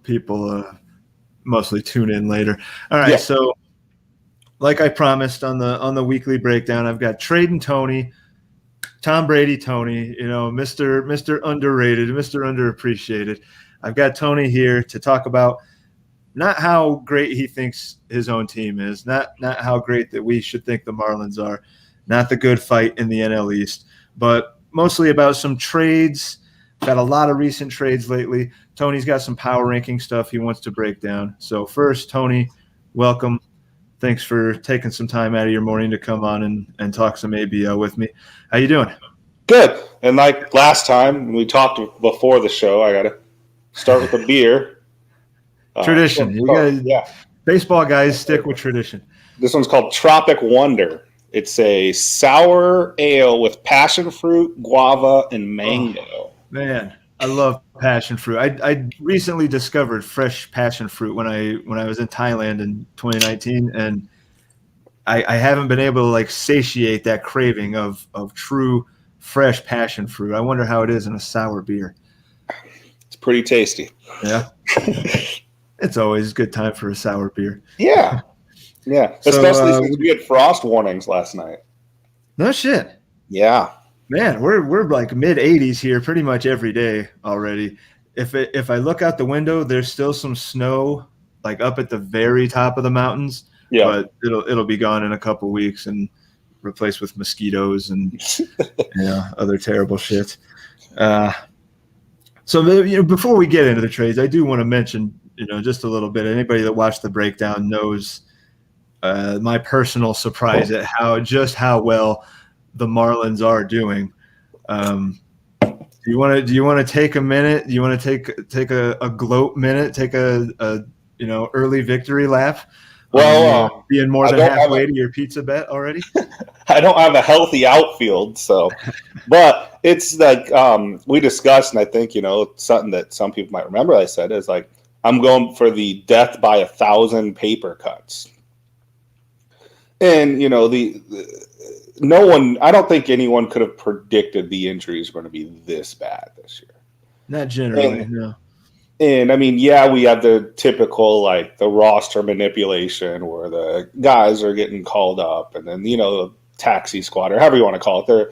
people mostly tune in later. All right, Yeah. so like I promised on the weekly breakdown, I've got Tradin Tony, Tom Brady Tony, Mr. Underrated, Mr. Underappreciated. I've got Tony here to talk about not how great he thinks his own team is, not how great that we should think the Marlins are, not the good fight in the NL East, but mostly about some trades. Got a lot of recent trades lately. Tony's got some power ranking stuff he wants to break down. So first, Tony, welcome. Thanks for taking some time out of your morning to come on and talk some ABL with me. How you doing? Good. And like last time we talked before the show, I got to start with a beer. Tradition. Baseball guys stick with tradition. This one's called Tropic Wonder. It's a sour ale with passion fruit, guava, and mango. Oh, man, I love passion fruit. I recently discovered fresh passion fruit when I was in Thailand in 2019, and I haven't been able to satiate that craving of true fresh passion fruit. I wonder how it is in a sour beer. It's pretty tasty. Yeah. It's always a good time for a sour beer. Yeah. Yeah. Especially since we had frost warnings last night. No shit. Yeah. Man, we're like mid 80s here pretty much every day already. If I look out the window, there's still some snow up at the very top of the mountains. Yeah. But it'll be gone in a couple weeks and replaced with mosquitoes and other terrible shit. So before we get into the trades, I do want to mention just a little bit. Anybody that watched the breakdown knows my personal surprise at how well the Marlins are doing. Do you want to take a minute? Do you want to take a gloat minute? Take a early victory lap? Well, being more than halfway to your pizza bet already. I don't have a healthy outfield, but it's like we discussed, and I think something that some people might remember. I said is I'm going for the death by 1,000 paper cuts, and no one. I don't think anyone could have predicted the injuries were going to be this bad this year. Not generally, no. And I mean, we have the typical the roster manipulation where the guys are getting called up, and then the taxi squad or however you want to call it. They're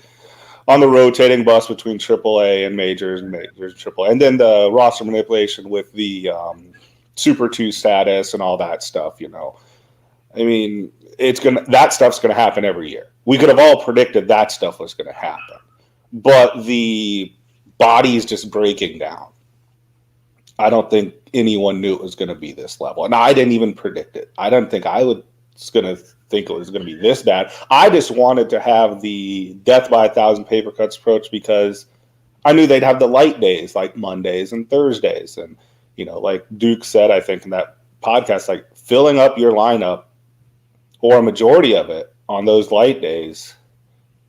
on the rotating bus between AAA and majors and AAA, and then the roster manipulation with the Super 2 status and all that stuff. I mean, that stuff's gonna happen every year. We could have all predicted that stuff was gonna happen, but the body's just breaking down. I don't think anyone knew it was going to be this level. And I didn't even predict it. I didn't think I was going to think it was going to be this bad. I just wanted to have the death by 1,000 paper cuts approach because I knew they'd have the light days like Mondays and Thursdays. And, like Duke said, I think in that podcast, filling up your lineup or a majority of it on those light days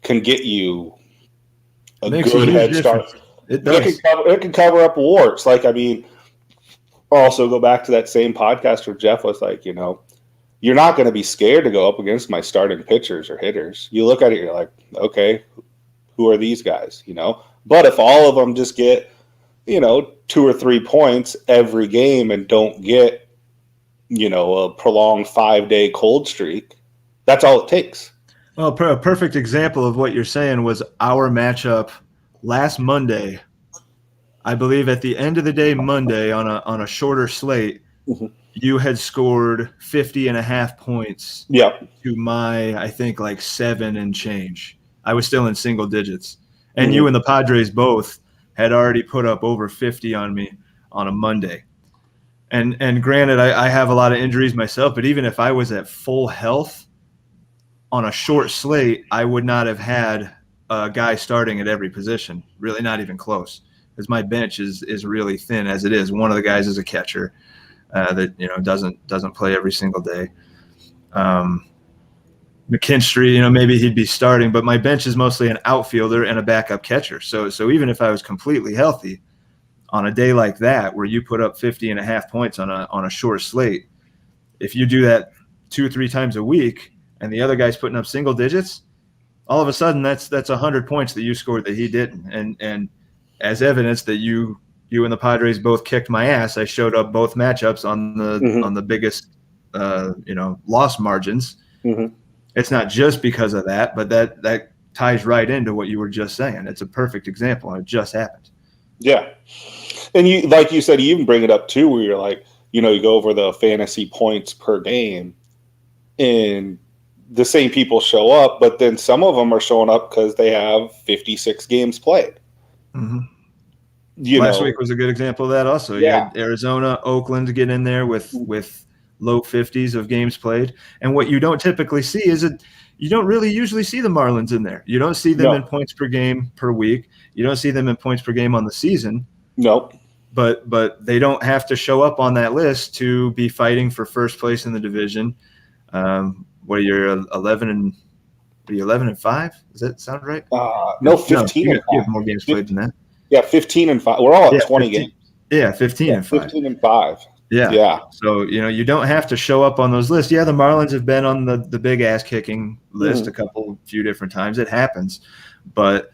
can get you a good head start. It does. It can cover up warts. Also go back to that same podcast where Jeff was you're not going to be scared to go up against my starting pitchers or hitters. You look at it, you're like, okay, who are these guys? But if all of them just get, 2 or 3 points every game and don't get, a prolonged 5-day cold streak, that's all it takes. Well, a perfect example of what you're saying was our matchup last Monday. I believe at the end of the day, Monday on a shorter slate, you had scored 50.5 points. To my, I think 7 and change. I was still in single digits, and you and the Padres both had already put up over 50 on me on a Monday. And granted, I have a lot of injuries myself, but even if I was at full health on a short slate, I would not have had a guy starting at every position. Really, not even close. Because my bench is really thin as it is. One of the guys is a catcher that doesn't play every single day. McKinstry, maybe he'd be starting, but my bench is mostly an outfielder and a backup catcher. So even if I was completely healthy, on a day like that where you put up 50.5 points on a short slate, if you do that 2 or 3 times a week and the other guy's putting up single digits, all of a sudden that's 100 points that you scored that he didn't, and as evidence that you you and the Padres both kicked my ass. I showed up both matchups on the biggest loss margins. Mm-hmm. It's not just because of that, but that ties right into what you were just saying. It's a perfect example, and it just happened. Yeah. And you, like you said, you even bring it up too, where you're like, you go over the fantasy points per game, and the same people show up, but then some of them are showing up because they have 56 games played. Mm-hmm. Last week was a good example of that also. You had Arizona, Oakland get in there with low 50s of games played. And what you don't typically see is you don't really usually see the Marlins in there. You don't see them in points per game per week. You don't see them in points per game on the season. Nope. But they don't have to show up on that list to be fighting for first place in the division. Where you're 11 and 5? Does that sound right? No, 15. No, you have more games played than that. Yeah, 15 and 5. We're all at 20 games. Yeah, 15 and 5. 15 and 5. Yeah. So, you don't have to show up on those lists. Yeah, the Marlins have been on the big ass kicking list a few different times. It happens. But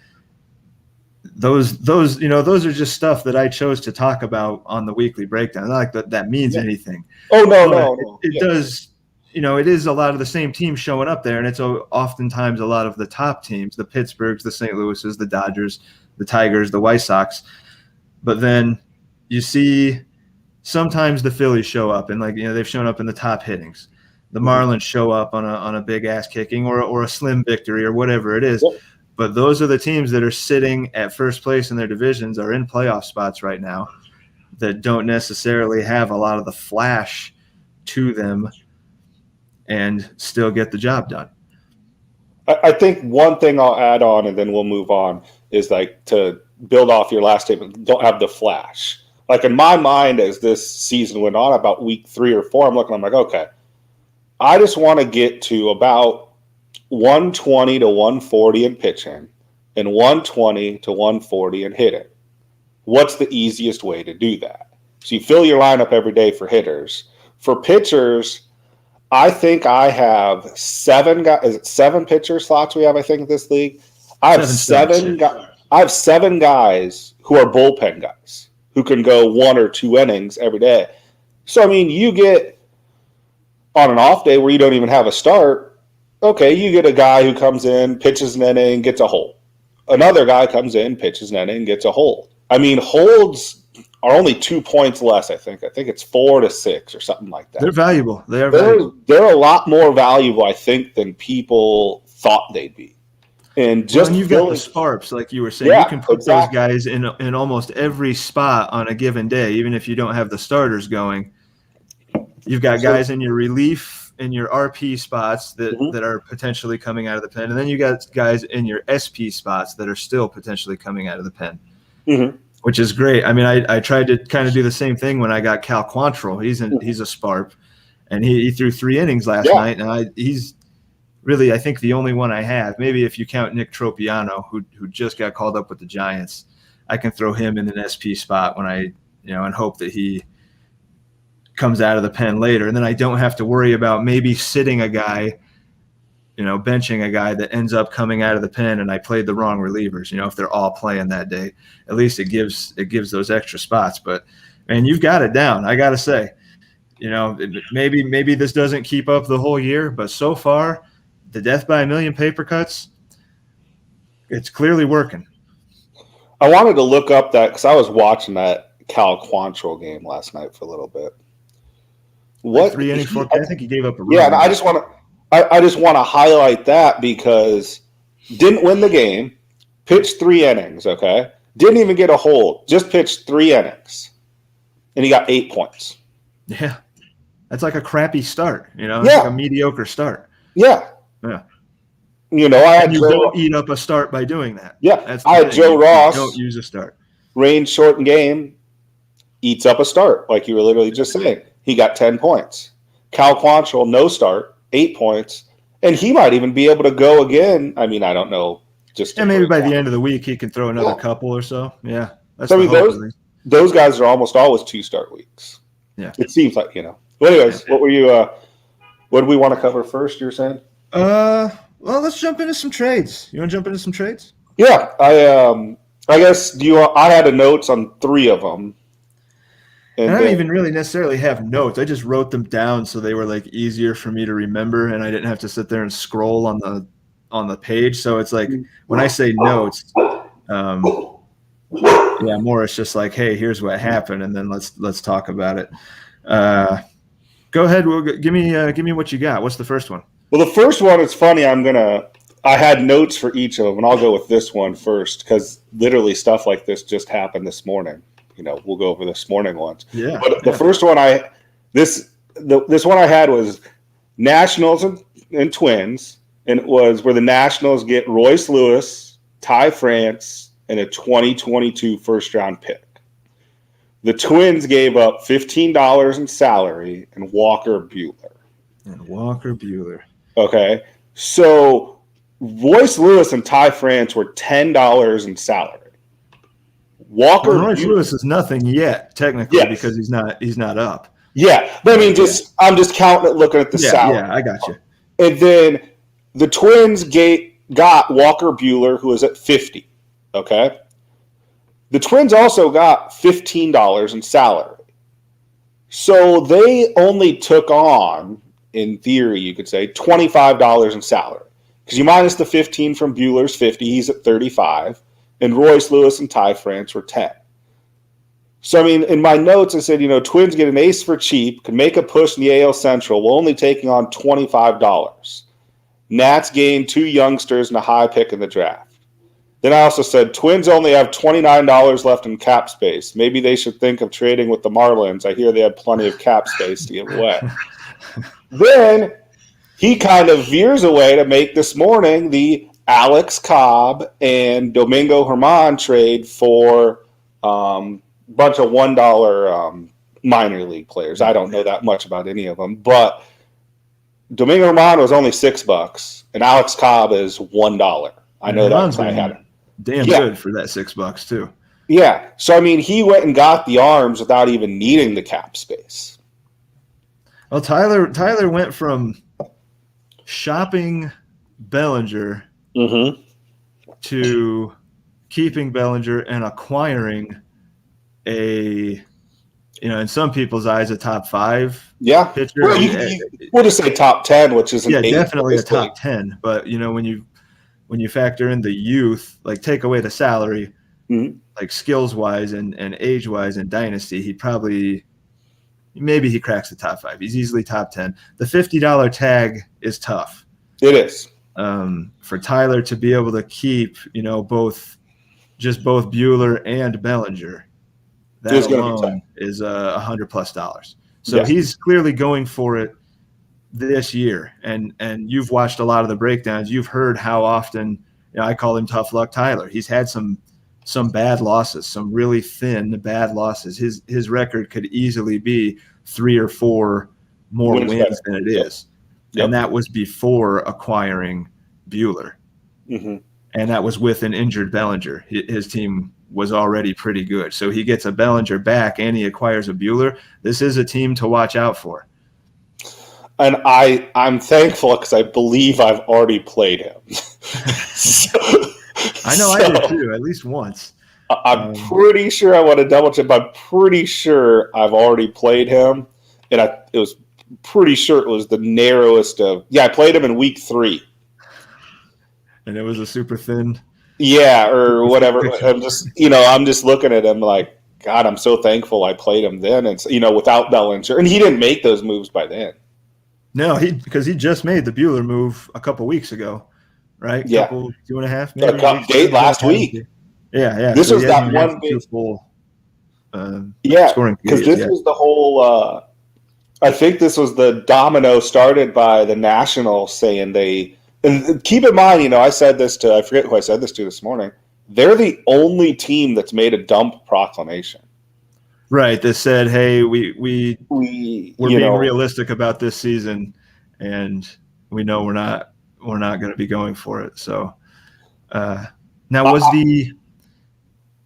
those are just stuff that I chose to talk about on the weekly breakdown. Not like that means anything. Oh, no. It does. It is a lot of the same teams showing up there, and it's oftentimes a lot of the top teams, the Pittsburghs, the St. Louises, the Dodgers, the Tigers, the White Sox. But then you see sometimes the Phillies show up, and they've shown up in the top hittings. The Marlins show up on a big ass kicking or a slim victory or whatever it is. Yep. But those are the teams that are sitting at first place in their divisions, are in playoff spots right now, that don't necessarily have a lot of the flash to them and still get the job done. I think one thing I'll add on, and then we'll move on, is to build off your last statement, don't have the flash. Like in my mind, as this season went on, about week 3 or 4, I'm like, okay, I just want to get to about 120 to 140 in pitching and 120 to 140 in hitting. What's the easiest way to do that? So you fill your lineup every day for hitters. For pitchers, I think I have 7 guys. Is it 7 pitcher slots we have, I think, in this league? I have 7 guys. I have 7 guys who are bullpen guys who can go 1 or 2 innings every day. So, you get on an off day where you don't even have a start, okay, you get a guy who comes in, pitches an inning, gets a hold. Another guy comes in, pitches an inning, gets a hold. Holds are only 2 points less, I think. I think it's 4 to 6 or something like that. They're valuable. They're a lot more valuable, I think, than people thought they'd be. And you've got the sparps, like you were saying. You can put those guys in almost every spot on a given day, even if you don't have the starters going. You've got guys in your relief, in your RP spots that are potentially coming out of the pen. And then you got guys in your SP spots that are still potentially coming out of the pen. Mm-hmm. Which is great. I tried to kind of do the same thing when I got Cal Quantrill. He's a sparp, and he threw 3 innings last night, and he's really, I think, the only one I have. Maybe if you count Nick Tropiano, who just got called up with the Giants, I can throw him in an SP spot when and hope that he comes out of the pen later, and then I don't have to worry about maybe sitting a guy, benching a guy that ends up coming out of the pen, and I played the wrong relievers. If they're all playing that day, at least it gives those extra spots. But man, you've got it down. I got to say, maybe this doesn't keep up the whole year, but so far, the death by a million paper cuts, it's clearly working. I wanted to look up that because I was watching that Cal Quantrill game last night for a little bit. What 3 innings? I think he gave up a run. Yeah, and I just want to highlight that because didn't win the game, pitched 3 innings. Okay, didn't even get a hold, just pitched 3 innings, and he got 8 points. Yeah, that's like a crappy start. Like a mediocre start. Yeah. You don't eat up a start by doing that. Yeah, I had Joe Ross. Don't use a start. Range short in game, eats up a start, like you were literally just saying. He got 10 points. Cal Quantrill, no start, 8 points, and he might even be able to go again. I don't know. Maybe by the end of the week he can throw another couple or so. Yeah, that's those guys are almost always 2-start weeks. Yeah, it seems like Well, anyways, what were you? What do we want to cover first? You were saying? Well, let's jump into some trades. You want to jump into some trades? Yeah, I guess I had a notes on 3 of them. And I don't even really necessarily have notes. I just wrote them down so they were like easier for me to remember, and I didn't have to sit there and scroll on the page. So it's like when I say notes, yeah, more it's just like, hey, here's what happened, and then let's talk about it. Go ahead. Give me what you got. What's the first one? Well, the first one is funny. I had notes for each of them, and I'll go with this one first because literally stuff like this just happened this morning. We'll go over this morning ones. Yeah. But the first one this one I had was Nationals and Twins, and it was where the Nationals get Royce Lewis, Ty France, and a 2022 first-round pick. The Twins gave up $15 in salary and Walker Buehler. Okay. So Royce Lewis and Ty France were $10 in salary. Royce Lewis is nothing yet, technically, because he's not up. Yeah. But I mean, I'm just counting it, looking at the salary. Yeah, I got you. And then the Twins got Walker Buehler, who was at 50. Okay. The Twins also got $15 in salary. So they only took on, in theory, you could say, $25 in salary. Because you minus the 15 from Buehler's 50, he's at 35. And Royce Lewis and Ty France were 10. So, I mean, in my notes, I said, Twins get an ace for cheap, can make a push in the AL Central, while only taking on $25. Nats gained 2 youngsters and a high pick in the draft. Then I also said, Twins only have $29 left in cap space. Maybe they should think of trading with the Marlins. I hear they have plenty of cap space to give away. Then he kind of veers away to make this morning the Alex Cobb and Domingo Germán trade for a bunch of $1 minor league players. I don't know that much about any of them, but Domingo Germán was only $6, and Alex Cobb is $1. I know that because I had it. Damn good for that $6 too. Yeah. So I mean, he went and got the arms without even needing the cap space. Well, Tyler went from shopping Bellinger to keeping Bellinger and acquiring in some people's eyes, a top 5 pitcher. Well, we'll just say top 10, which is definitely a top 10. But when you factor in the youth, like take away the salary, like skills wise and age wise and dynasty, he cracks the top 5. He's easily top 10. The $50 tag is tough. It is. For Tyler to be able to keep, both Buehler and Bellinger, that alone is $100+. So he's clearly going for it this year. And you've watched a lot of the breakdowns. You've heard how often, I call him tough luck Tyler. He's had some bad losses, some really thin bad losses. His record could easily be 3 or 4 more wins than it is. Yep. And that was before acquiring Buehler. And that was with an injured Bellinger. His team was already pretty good. So he gets a Bellinger back and he acquires a Buehler. This is a team to watch out for. And I'm thankful because I believe I've already played him. I did too, at least once. I'm pretty sure I want to double check. But I'm pretty sure I've already played him. And it was pretty sure it was the narrowest of. Yeah, I played him in week 3. And it was a super thin. Yeah, or whatever. I'm just looking at him like, God, I'm so thankful I played him then. It's without Bellinger, and he didn't make those moves by then. No, because he just made the Buehler move a couple weeks ago, right? Yeah, 2.5 maybe. Last week. Yeah. This was that one big full. Scoring because this was the whole. I think this was the domino started by the Nationals saying they. And keep in mind, I said this to, I forget who I said this to this morning. They're the only team that's made a dump proclamation. Right. That said, hey, we're being realistic about this season, and we know we're not going to be going for it. So now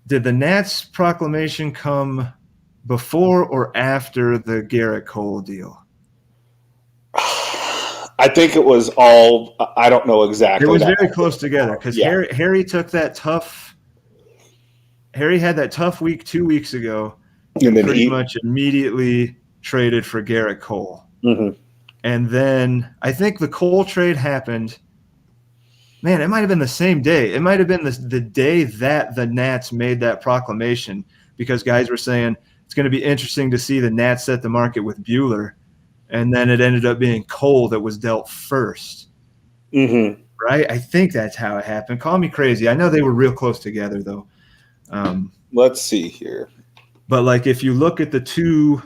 did the Nats proclamation come before or after the Garrett Cole deal? I think it was I don't know exactly. It was very close together because Harry took that tough Harry had that tough week 2 weeks ago, And then pretty much immediately traded for Garrett Cole. Mm-hmm. And then I think the Cole trade happened. Man, it might have been the same day. It might have been the day that the Nats made that proclamation, because guys were saying it's going to be interesting to see the Nats set the market with Buehler. And then it ended up being Cole that was dealt first. Mm-hmm. Right? I think that's how it happened. Call me crazy. I know they were real close together, though. Let's see here. But, like, if you look at the two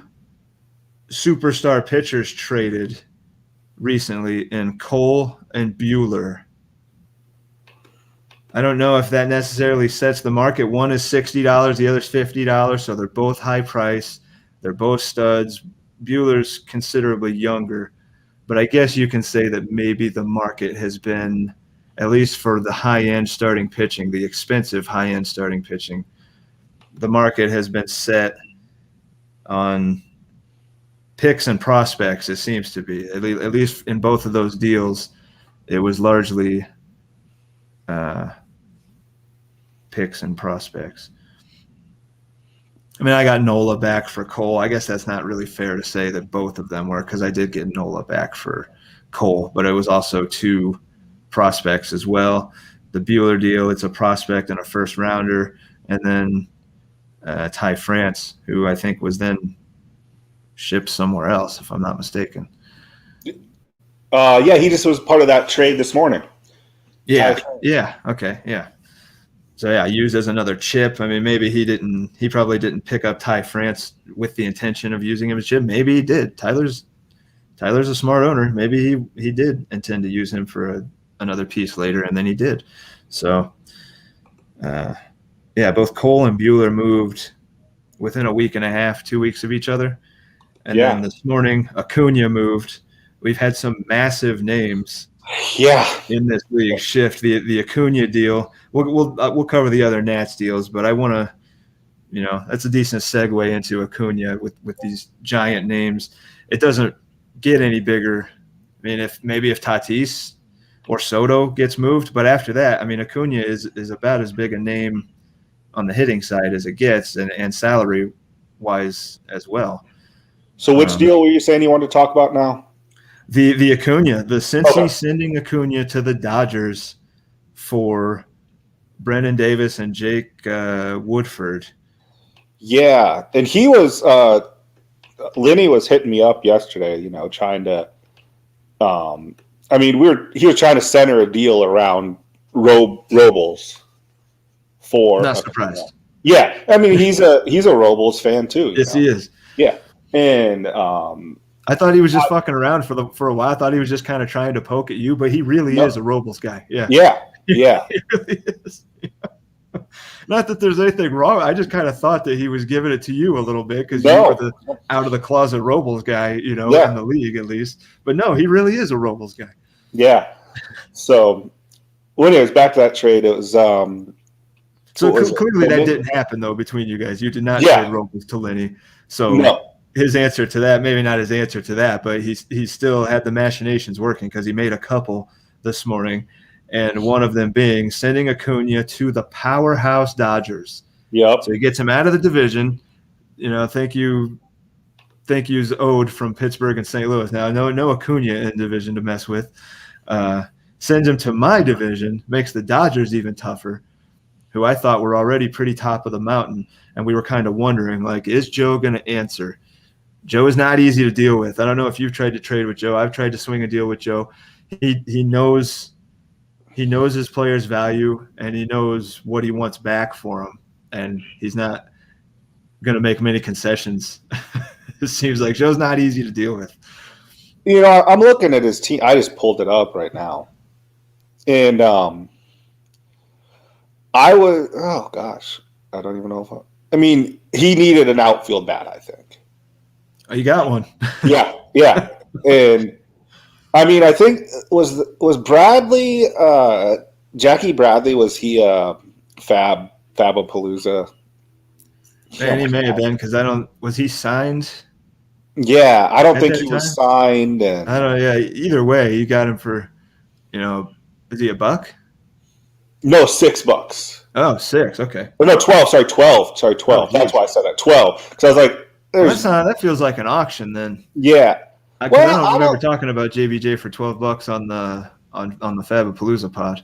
superstar pitchers traded recently in Cole and Buehler, I don't know if that necessarily sets the market. One is $60, the other's $50, so they're both high price. They're both studs. Buehler's considerably younger, but I guess you can say that maybe the market has been, at least for the high-end starting pitching, the expensive high-end starting pitching, the market has been set on picks and prospects, it seems to be. At least in both of those deals, it was largely picks and prospects. I mean, I got Nola back for Cole. I guess that's not really fair to say that both of them were, because I did get Nola back for Cole, but it was also two prospects as well. The Buehler deal, it's a prospect and a first rounder, and then Ty France, who I think was then shipped somewhere else, if I'm not mistaken. Yeah, he just was part of that trade this morning. Yeah. Okay. Yeah. So yeah, used as another chip. I mean, maybe he probably didn't pick up Ty France with the intention of using him as chip. Maybe he did. Tyler's a smart owner. Maybe he did intend to use him for another piece later, and then he did. So, yeah, both Cole and Buehler moved within a week and a half, 2 weeks of each other. And then this morning, Acuna moved. We've had some massive names in this league shift. The Acuna deal. We'll cover the other Nats deals, but I want to, that's a decent segue into Acuna with these giant names. It doesn't get any bigger. I mean, if Tatis or Soto gets moved, but after that, I mean, Acuna is about as big a name on the hitting side as it gets, and salary wise as well. So which deal were you saying you wanted to talk about now? The Acuna, the Cincy sending Acuna to the Dodgers for Brendan Davis and Jake Woodford. Yeah, and he was Lenny was hitting me up yesterday, trying to he was trying to center a deal around Robles for not surprised. Yeah, I mean he's a Robles fan too. Yes, he is. Yeah. And I thought he was just fucking around for a while. I thought he was just kind of trying to poke at you, but he really is a Robles guy. Yeah. Yeah. He really is. Not that there's anything wrong. I just kind of thought that he was giving it to you a little bit because you were the out of the closet Robles guy, in the league at least. But no, he really is a Robles guy. Yeah. So, anyways, back to that trade. It was so clearly that didn't happen though between you guys. You did not trade Robles to Lenny. So his answer to that, maybe not his answer to that, but he still had the machinations working because he made a couple this morning. And one of them being sending Acuna to the powerhouse Dodgers. Yep. So he gets him out of the division. Thank yous owed from Pittsburgh and St. Louis. Now, no Acuna in division to mess with. Sends him to my division, makes the Dodgers even tougher, who I thought were already pretty top of the mountain. And we were kind of wondering, is Joe going to answer? Joe is not easy to deal with. I don't know if you've tried to trade with Joe. I've tried to swing a deal with Joe. He knows his players' value, and he knows what he wants back for him, and he's not going to make many concessions. It seems like Joe's not easy to deal with. I'm looking at his team. I just pulled it up right now, and I don't even know he needed an outfield bat, I think. Oh, you got one. Yeah. And I think was Bradley Jackie Bradley, was he Fabapalooza? Man, he may have been, because was he signed? Yeah, I don't think he was signed. And I don't know. Yeah, either way, you got him for, is he $1? No, $6. Oh, 6. Okay. Oh, no, 12. Sorry, 12. Sorry, 12. Oh, That's why I said that. 12. Because I was like, well, that feels like an auction then. yeah. Because I don't remember talking about JBJ for $12 on the Fabapalooza pod.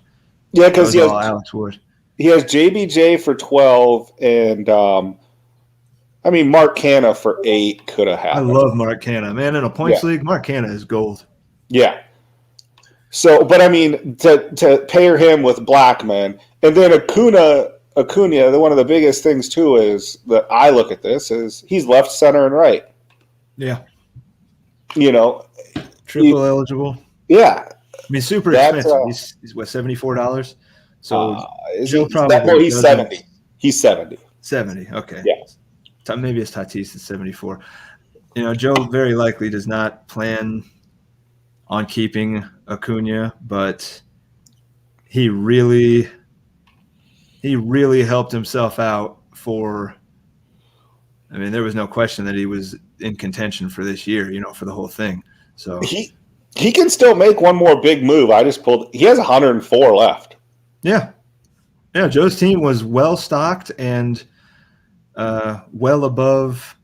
Yeah, That because was all Alex Wood. He has JBJ for 12, and I mean Mark Canna for 8 could have happened. I love Mark Canna, man. In a points league, Mark Canna is gold. Yeah. So, but I mean, to pair him with Blackman, and then Acuna, one of the biggest things too is that I look at this is he's left, center, and right. Yeah. Triple eligible. Yeah. I mean, super expensive. He's what, $74? So Joe probably he's 70. He's 70. 70. Okay. Yeah. Maybe it's Tatis at 74. Joe very likely does not plan on keeping Acuna, but he really helped himself out for. I mean, there was no question that he was in contention for this year, for the whole thing. So he can still make one more big move. He has 104 left. Yeah. Yeah, Joe's team was well stocked and well above,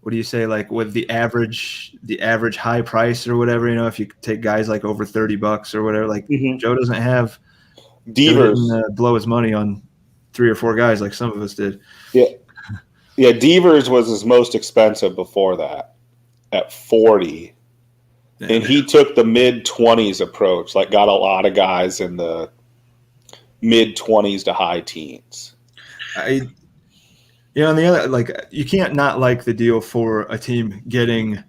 what do you say, like with the average high price or whatever, if you take guys like over $30 or whatever, like Joe doesn't have Devers blow his money on 3 or 4 guys like some of us did. Yeah. Yeah, Devers was his most expensive before that at 40. Yeah. And he took the mid-20s approach, like got a lot of guys in the mid-20s to high teens. On the other, like, you can't not like the deal for a team getting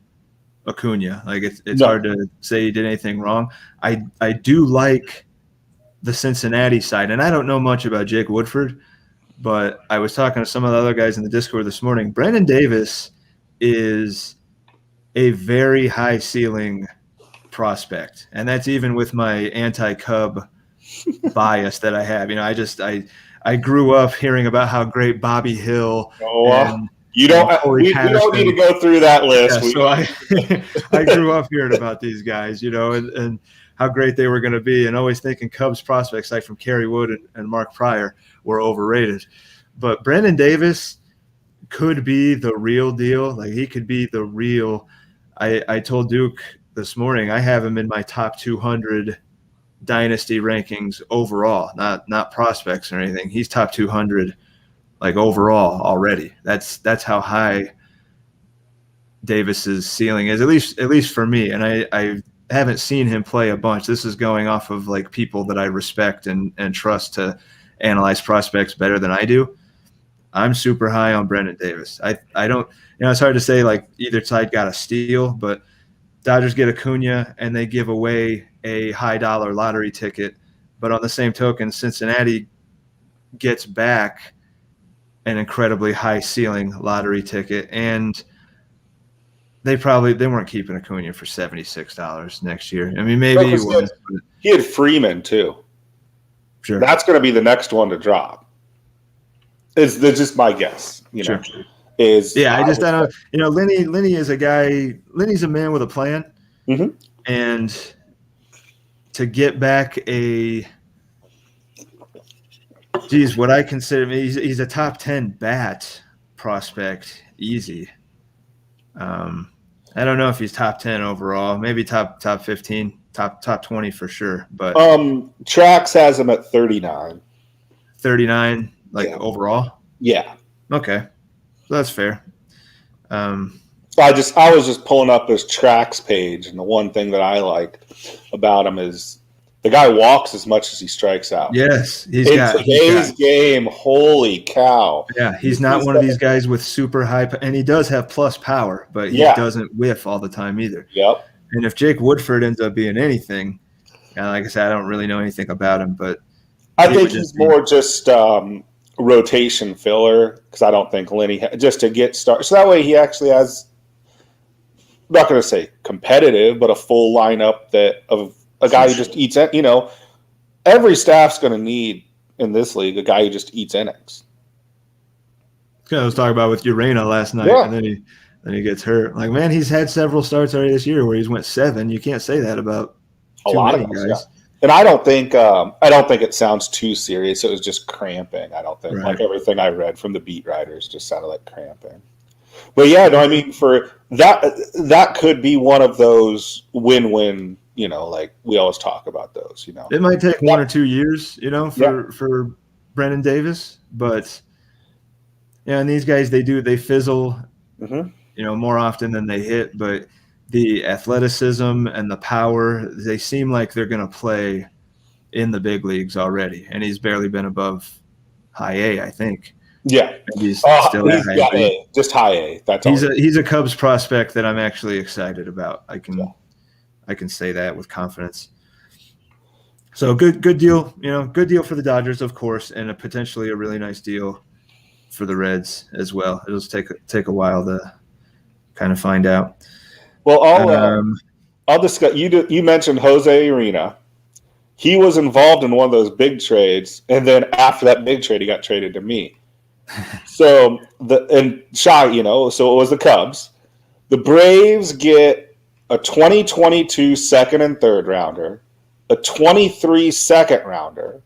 Acuna. Like, it's hard to say he did anything wrong. I do like the Cincinnati side, and I don't know much about Jake Woodford, but I was talking to some of the other guys in the Discord this morning. Brandon Davis is a very high ceiling prospect, and that's even with my anti-Cub bias that I have. I grew up hearing about how great Bobby Hill. We don't need to go through that list. Yeah, so I grew up hearing about these guys, and how great they were going to be, and always thinking Cubs prospects like from Kerry Wood and Mark Pryor were overrated. But Brandon Davis could be the real deal. Like, he could be the real. I told Duke this morning I have him in my top 200 dynasty rankings overall, not prospects or anything. He's top 200 like overall already. That's how high Davis's ceiling is, at least for me. And I haven't seen him play a bunch. This is going off of like people that I respect and trust to analyze prospects better than I do. I'm super high on Brandon Davis. I don't, it's hard to say like either side got a steal, but Dodgers get Acuna and they give away a high dollar lottery ticket. But on the same token, Cincinnati gets back an incredibly high ceiling lottery ticket, and they weren't keeping Acuna for $76 next year. I mean, maybe he had Freeman too. Sure, that's going to be the next one to drop. That's just my guess. Sure. I don't. Lenny is a guy. Lenny's a man with a plan, and to get back what I consider, he's a top 10 bat prospect, easy. I don't know if he's top 10 overall, maybe top 15, top 20 for sure. But Trax has him at 39. 39, overall. Yeah. Okay, so that's fair. I was just pulling up his Trax page, and the one thing that I liked about him is the guy walks as much as he strikes out. Yes, in today's game, holy cow! Yeah, he's not one of these guys with super high, and he does have plus power, but he doesn't whiff all the time either. Yep. And if Jake Woodford ends up being anything, like I said, I don't really know anything about him, but I think he's more just rotation filler, because I don't think Lenny just to get started. So that way he actually has, I'm not going to say competitive, but a full lineup of a guy who just eats it. Every staff's going to need in this league a guy who just eats innings. I was talking about with Urena last night, and then he gets hurt. Like, man, he's had several starts already this year where he's went 7. You can't say that about a lot of guys. And I don't think it sounds too serious. It was just cramping. I don't think Right. like everything I read from the beat writers just sounded like cramping. But yeah, no, I mean for that could be one of those win-win. Like we always talk about those. It might take 1 or 2 years, Yeah. for Brennan Davis, but and these guys they fizzle, more often than they hit, but the athleticism and the power, they seem like they're going to play in the big leagues already. And he's barely been above high A, I think. Yeah. And he's still at high A. A, just high A. That's all. He's a Cubs prospect that I'm actually excited about. I can say that with confidence. So good deal, good deal for the Dodgers, of course, and potentially a really nice deal for the Reds as well. It'll take a while to kind of find out. Well, I'll discuss. You mentioned Jose Urena. He was involved in one of those big trades, and then after that big trade, he got traded to me. So so it was the Cubs. The Braves get a 2022 second and third rounder, a 23 second rounder,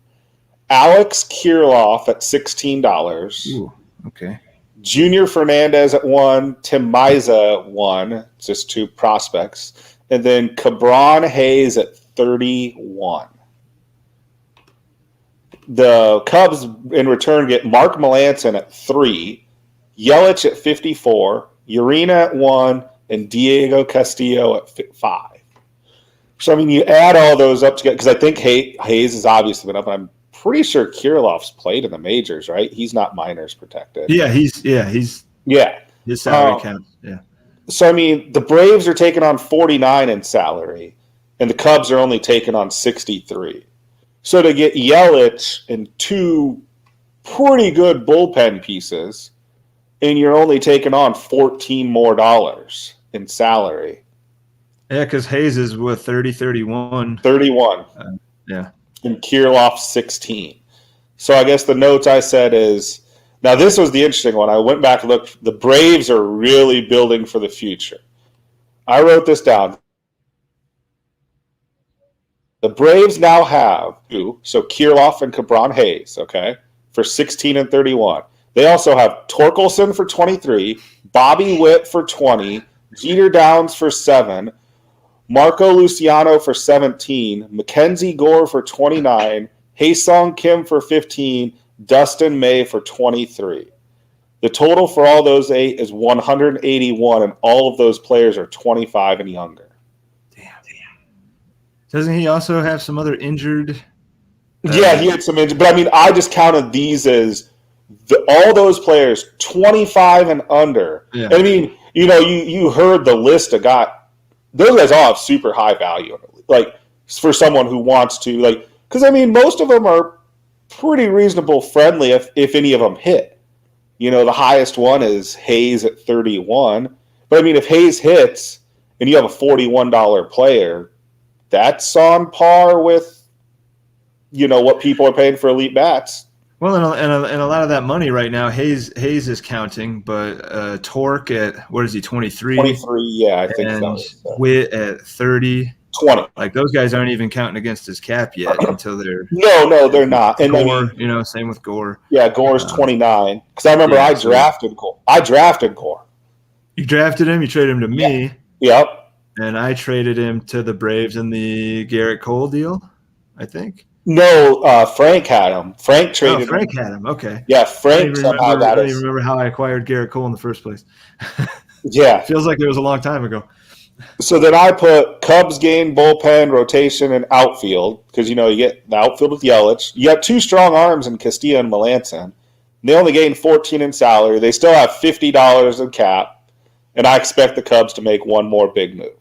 Alex Kirilloff at $16. Ooh, okay. Junior Fernandez at 1, Tim Maiza at 1, just 2 prospects, and then Cabron Hayes at 31. The Cubs in return get Mark Melancon at 3, Yelich at 54, Urena at 1, and Diego Castillo at 5. So, I mean, you add all those up together, because I think Hayes has obviously been up, and I'm pretty sure Kirilloff's played in the majors, right? He's not minors protected. Yeah, he's his salary cap. Yeah. So, I mean, the Braves are taking on 49 in salary, and the Cubs are only taking on 63. So to get Yelich and 2 pretty good bullpen pieces, and you're only taking on $14 more in salary. Yeah, because Hayes is with 31. 31. Yeah. And Kirilloff 16. So I guess the notes I said is, now this was the interesting one. I went back and looked. The Braves are really building for the future. I wrote this down. The Braves now have 2, so Kirilloff and Cabron Hayes, okay, for 16 and 31. They also have Torkelson for 23, Bobby Witt for 20, Jeter Downs for 7, Marco Luciano for 17, Mackenzie Gore for 29, Haesung Kim for 15, Dustin May for 23. The total for all those 8 is 181, and all of those players are 25 and younger. Doesn't he also have some other injured? Yeah, he had some injured. But, I mean, I just counted these as all those players 25 and under. Yeah. I mean, you heard the list of guys. Those guys all have super high value. Like, for someone who wants to, like, because, I mean, most of them are pretty reasonable friendly if any of them hit. The highest one is Hayes at 31. But, I mean, if Hayes hits and you have a $41 player, that's on par with, what people are paying for elite bats. Well, and a lot of that money right now, Hayes is counting, but Torque at, what is he, 23? 23, yeah, I think so. Witt at 30. 20. Like, those guys aren't even counting against his cap yet until they're... No, they're not. And Gore, same with Gore. Yeah, Gore's 29. Because I remember I drafted Gore. You drafted him? You traded him to me. Yep. And I traded him to the Braves in the Garrett Cole deal, I think. No, Frank had him. Frank traded him. Frank had him. Okay. Yeah, Frank somehow got I don't even remember how I acquired Garrett Cole in the first place. Yeah. Feels like it was a long time ago. So then I put Cubs game, bullpen, rotation, and outfield, because, you get the outfield with Yelich. You got 2 strong arms in Castillo and Melancon. They only gained 14 in salary. They still have $50 in cap, and I expect the Cubs to make one more big move.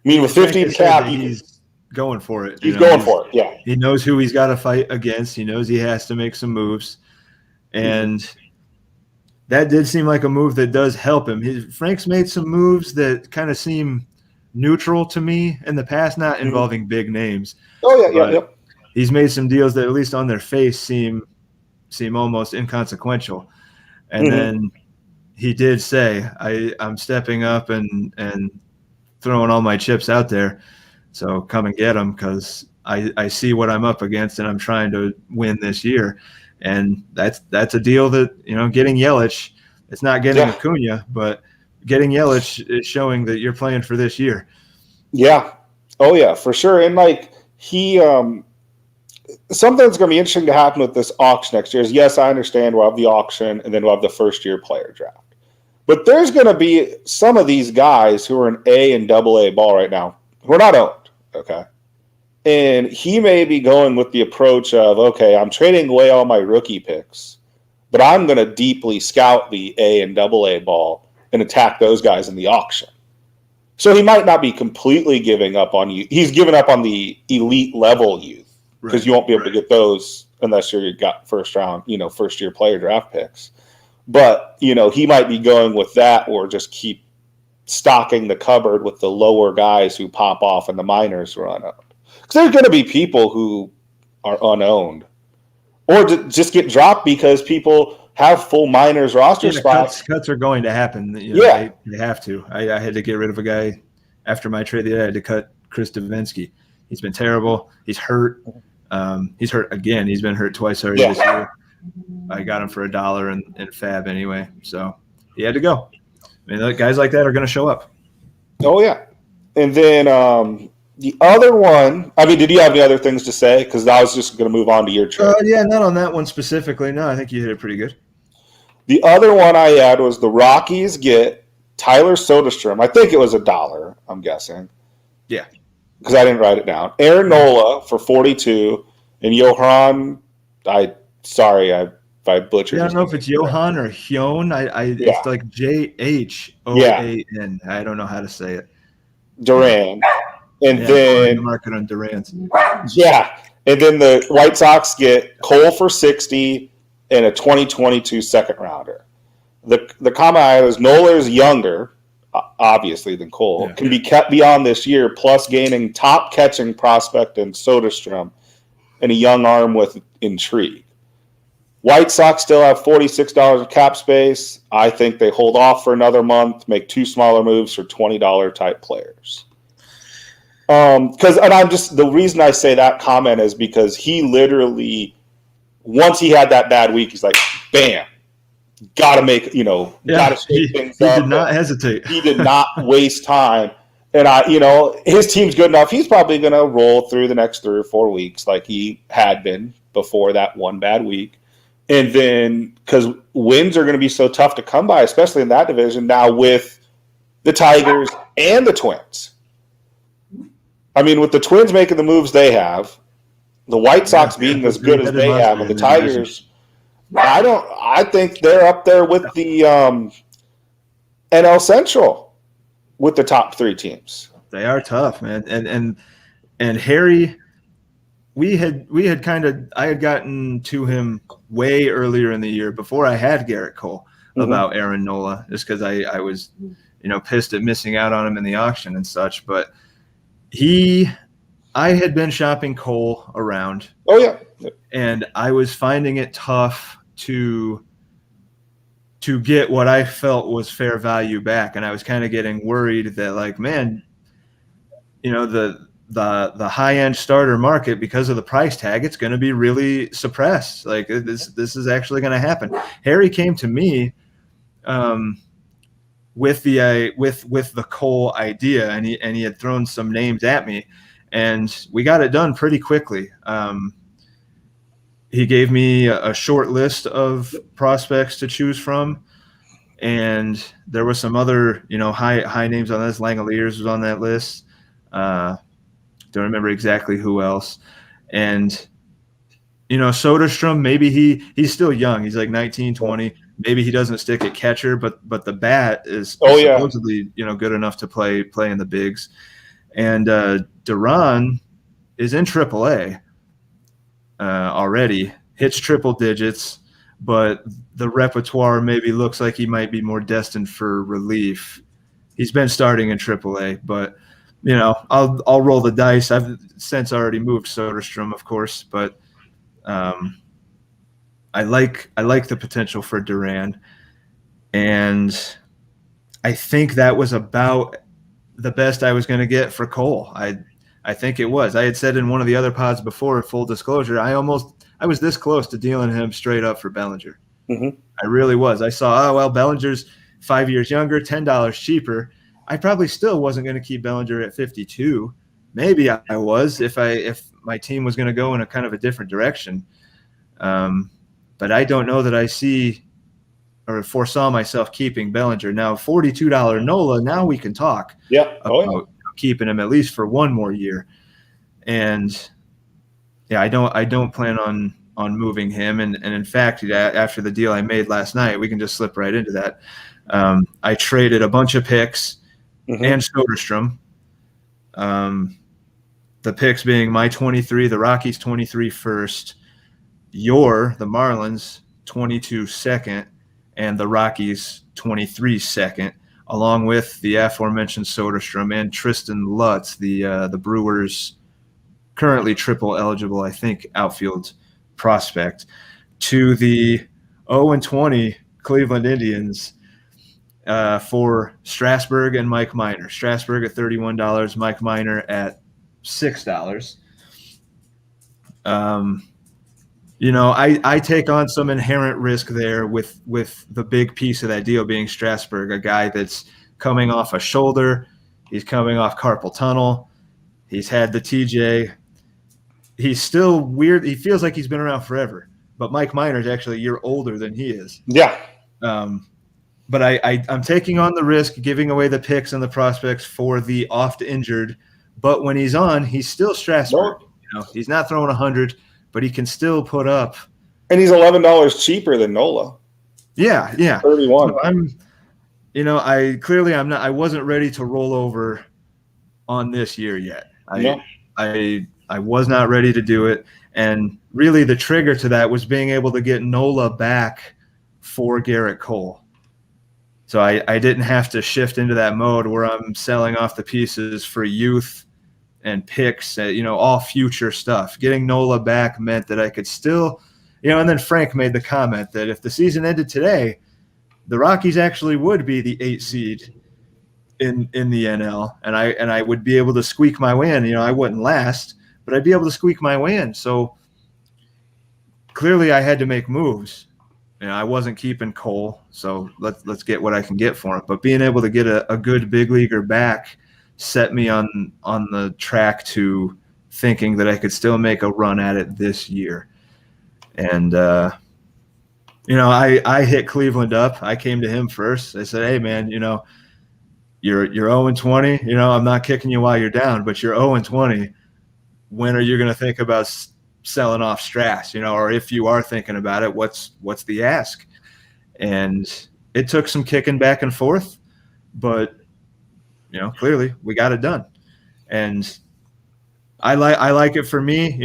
I mean, with 50 in cap, he's going for it. He's going for it, yeah. He knows who he's got to fight against. He knows he has to make some moves. And that did seem like a move that does help him. Frank's made some moves that kind of seem neutral to me in the past, not involving big names. Oh, yeah. He's made some deals that, at least on their face, seem almost inconsequential. And then he did say, I'm stepping up and throwing all my chips out there. So come and get him because I see what I'm up against and I'm trying to win this year. And that's a deal that, getting Yelich, it's not getting Acuna, but getting Yelich is showing that you're playing for this year. Yeah. Oh, yeah, for sure. And, like, something that's going to be interesting to happen with this auction next year is, yes, I understand we'll have the auction and then we'll have the first-year player draft. But there's going to be some of these guys who are in A and AA ball right now who are not owned, okay? And he may be going with the approach of, okay, I'm trading away all my rookie picks, but I'm going to deeply scout the A and AA ball and attack those guys in the auction. So he might not be completely giving up on you. He's giving up on the elite level youth because you won't be able to get those unless you got first-year player draft picks. But, he might be going with that or just keep stocking the cupboard with the lower guys who pop off and the minors run up. Because there's going to be people who are unowned or just get dropped because people have full minors roster spots. Cuts are going to happen. They have to. I had to get rid of a guy after my trade. I had to cut Chris Davinsky. He's been terrible. He's hurt. He's hurt again. He's been hurt twice already this year. I got him for $1 in Fab anyway, so he had to go. I mean, guys like that are going to show up. Oh, yeah. And then the other one, did you have any other things to say? Because I was just going to move on to your trade. Yeah, not on that one specifically. No, I think you hit it pretty good. The other one I had was the Rockies get Tyler Soderstrom. I think it was $1, I'm guessing. Yeah. Because I didn't write it down. Aaron Nola for 42, and Johan, sorry, I butchered. I don't know if it's Johan or Hyon. It's like Jhoan. I don't know how to say it. Duran. And then market on Durant. Yeah. And then the White Sox get Cole for 60 and a 2022 second rounder. The comment I had is Nola is younger, obviously, than Cole. Can be kept beyond this year, plus gaining top catching prospect in Soderstrom and a young arm with intrigue. White Sox still have $46 of cap space. I think they hold off for another month, make 2 smaller moves for $20 type players. The reason I say that comment is because he literally, once he had that bad week, he's like, bam, got to make, got to shake things up. He did not hesitate. He did not waste time. And his team's good enough. He's probably going to roll through the next 3 or 4 weeks like he had been before that one bad week. And then, because wins are going to be so tough to come by, especially in that division now with the Tigers and the Twins. With the Twins making the moves they have, the White Sox being as good as they have, and the Tigers, I think they're up there with the NL Central with the top 3 teams. They are tough, man. And Harry, I had gotten to him way earlier in the year before I had Garrett Cole about Aaron Nola, just because I was, pissed at missing out on him in the auction and such. But I had been shopping Cole around. Oh yeah. And I was finding it tough to get what I felt was fair value back. And I was kind of getting worried that, like, man, the high-end starter market, because of the price tag, it's going to be really suppressed. Like, this is actually going to happen. Harry came to me with the Cole idea, and he had thrown some names at me, and we got it done pretty quickly. He gave me a short list of prospects to choose from, and there were some other high names on this. Langoliers was on that list. Don't remember exactly who else. And, Soderstrom, maybe he's still young. He's like 19, 20. Maybe he doesn't stick at catcher, but the bat is supposedly, good enough to play in the bigs. And Duran is in AAA already, hits triple digits, but the repertoire maybe looks like he might be more destined for relief. He's been starting in AAA, but I'll roll the dice. I've since already moved Soderstrom, of course, but I like the potential for Duran, and I think that was about the best I was going to get for Cole. I I think it was. I had said in one of the other pods before, full disclosure, I was this close to dealing him straight up for Bellinger. Mm-hmm. I really was. I saw, Bellinger's 5 years younger, $10 cheaper. I probably still wasn't going to keep Bellinger at 52. Maybe I was if my team was going to go in a kind of a different direction. But I don't know that I see or foresaw myself keeping Bellinger. Now, $42 NOLA, now we can talk about keeping him at least for one more year. And yeah, I don't plan on moving him. And in fact, after the deal I made last night, we can just slip right into that. I traded a bunch of picks and Soderstrom. The picks being my 23, the Rockies 23 first, the Marlins 22 second, and the Rockies 23 second, along with the aforementioned Soderstrom and Tristan Lutz, the Brewers' currently triple eligible, I think, outfield prospect, to the 0-20 Cleveland Indians for Strasburg and Mike Minor. Strasburg at $31, Mike Minor at $6. I take on some inherent risk there with the big piece of that deal being Strasburg, a guy that's coming off a shoulder. He's coming off carpal tunnel. He's had the TJ. He's still weird. He feels like he's been around forever. But Mike Minor is actually a year older than he is. Yeah. But I'm taking on the risk, giving away the picks and the prospects for the oft-injured. But when he's on, he's still Strasburg. He's not throwing 100, but he can still put up. And he's $11 cheaper than Nola. Yeah. 31. So I wasn't ready to roll over on this year yet. I was not ready to do it. And really the trigger to that was being able to get Nola back for Garrett Cole. So I didn't have to shift into that mode where I'm selling off the pieces for youth and picks, all future stuff. Getting Nola back meant that I could still, and then Frank made the comment that if the season ended today, the Rockies actually would be the 8 seed in the NL, and I would be able to squeak my way in. I wouldn't last, but I'd be able to squeak my way in. So clearly I had to make moves. I wasn't keeping Cole, so let's get what I can get for him. But being able to get a good big leaguer back set me on the track to thinking that I could still make a run at it this year. And I hit Cleveland up. I came to him first. I said, "Hey man, you're 0-20. I'm not kicking you while you're down, but you're 0-20. When are you going to think about selling off Strass, or if you are thinking about it, what's the ask?" And it took some kicking back and forth, but clearly we got it done. And I like it for me,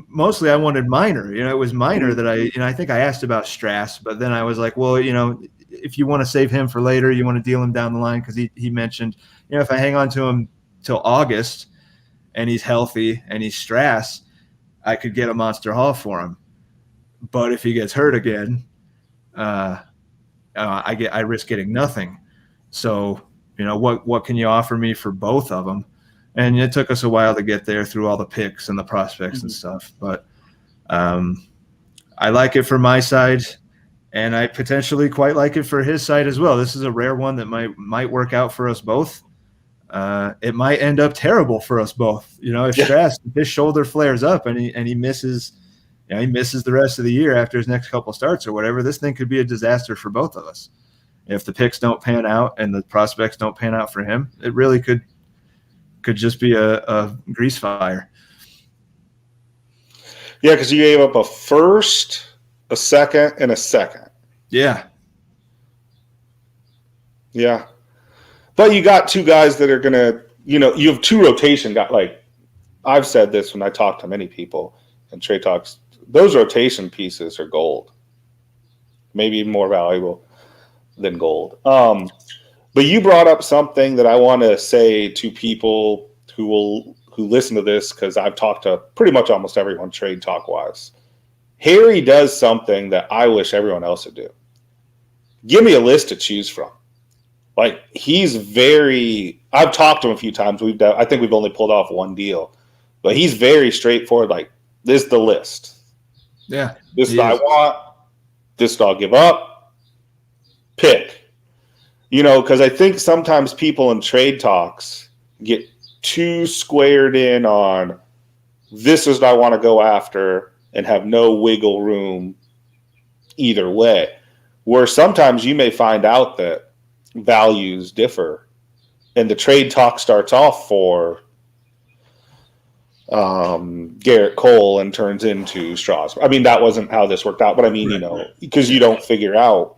mostly I wanted Minor. It was Minor that I think I asked about Strass, but then I was like, well, if you want to save him for later, you want to deal him down the line, because he mentioned, if I hang on to him till August and he's healthy and he's Strass, I could get a monster haul for him. But if he gets hurt again, I risk getting nothing. So, what can you offer me for both of them? And it took us a while to get there through all the picks and the prospects and stuff. But I like it for my side, and I potentially quite like it for his side as well. This is a rare one that might work out for us both. It might end up terrible for us both. If Strass, his shoulder flares up and he misses, he misses the rest of the year after his next couple starts or whatever, this thing could be a disaster for both of us. If the picks don't pan out and the prospects don't pan out for him, it really could just be a grease fire. Yeah, because you gave up a first, a second, and a second. Yeah. Yeah. But you got two guys that are going to, you have two rotation guys. Like I've said this when I talk to many people and trade talks, those rotation pieces are gold. Maybe even more valuable than gold. But you brought up something that I want to say to people who listen to this, because I've talked to pretty much almost everyone trade talk wise. Harry does something that I wish everyone else would do. Give me a list to choose from. Like, I've talked to him a few times. I think we've only pulled off one deal. But he's very straightforward. Like, this is the list. Yeah. This is what I want. This I'll give up. Pick. Because I think sometimes people in trade talks get too squared in on this is what I want to go after and have no wiggle room either way. Where sometimes you may find out that values differ and the trade talk starts off for Garrett Cole and turns into Strasburg. I mean, that wasn't how this worked out, but I mean, because you don't figure out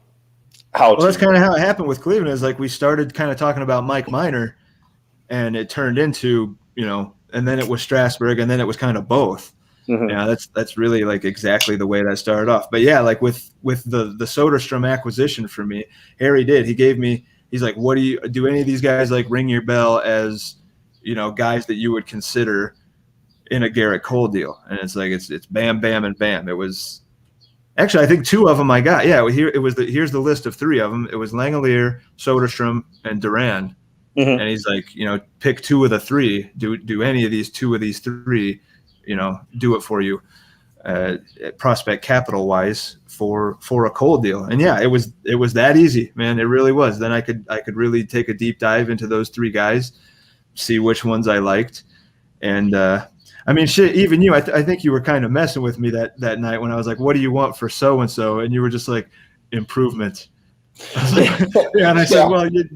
how to. Well, that's kind of how it happened with Cleveland. Is like we started kind of talking about Mike Minor, and it turned into, and then it was Strasburg, and then it was kind of both. Mm-hmm. Yeah, that's really like exactly the way that started off. But yeah, like with the Soderstrom acquisition for me, Harry did. He's like, what do any of these guys like ring your bell as, guys that you would consider in a Garrett Cole deal? And it's like it's Bam, Bam, and Bam. It was actually, I think two of them I got. Yeah, here's the list of three of them. It was Langelier, Soderstrom, and Duran. Mm-hmm. And he's like, pick two of the three. Do any of these two of these three, do it for you, prospect capital wise for a Cole deal. And yeah, it was that easy, man. It really was. Then I could really take a deep dive into those three guys, see which ones I liked. And I mean, shit, even you, I think you were kind of messing with me that night when I was like, what do you want for so-and-so? And you were just like, improvement. I was like, yeah, and I said, well, could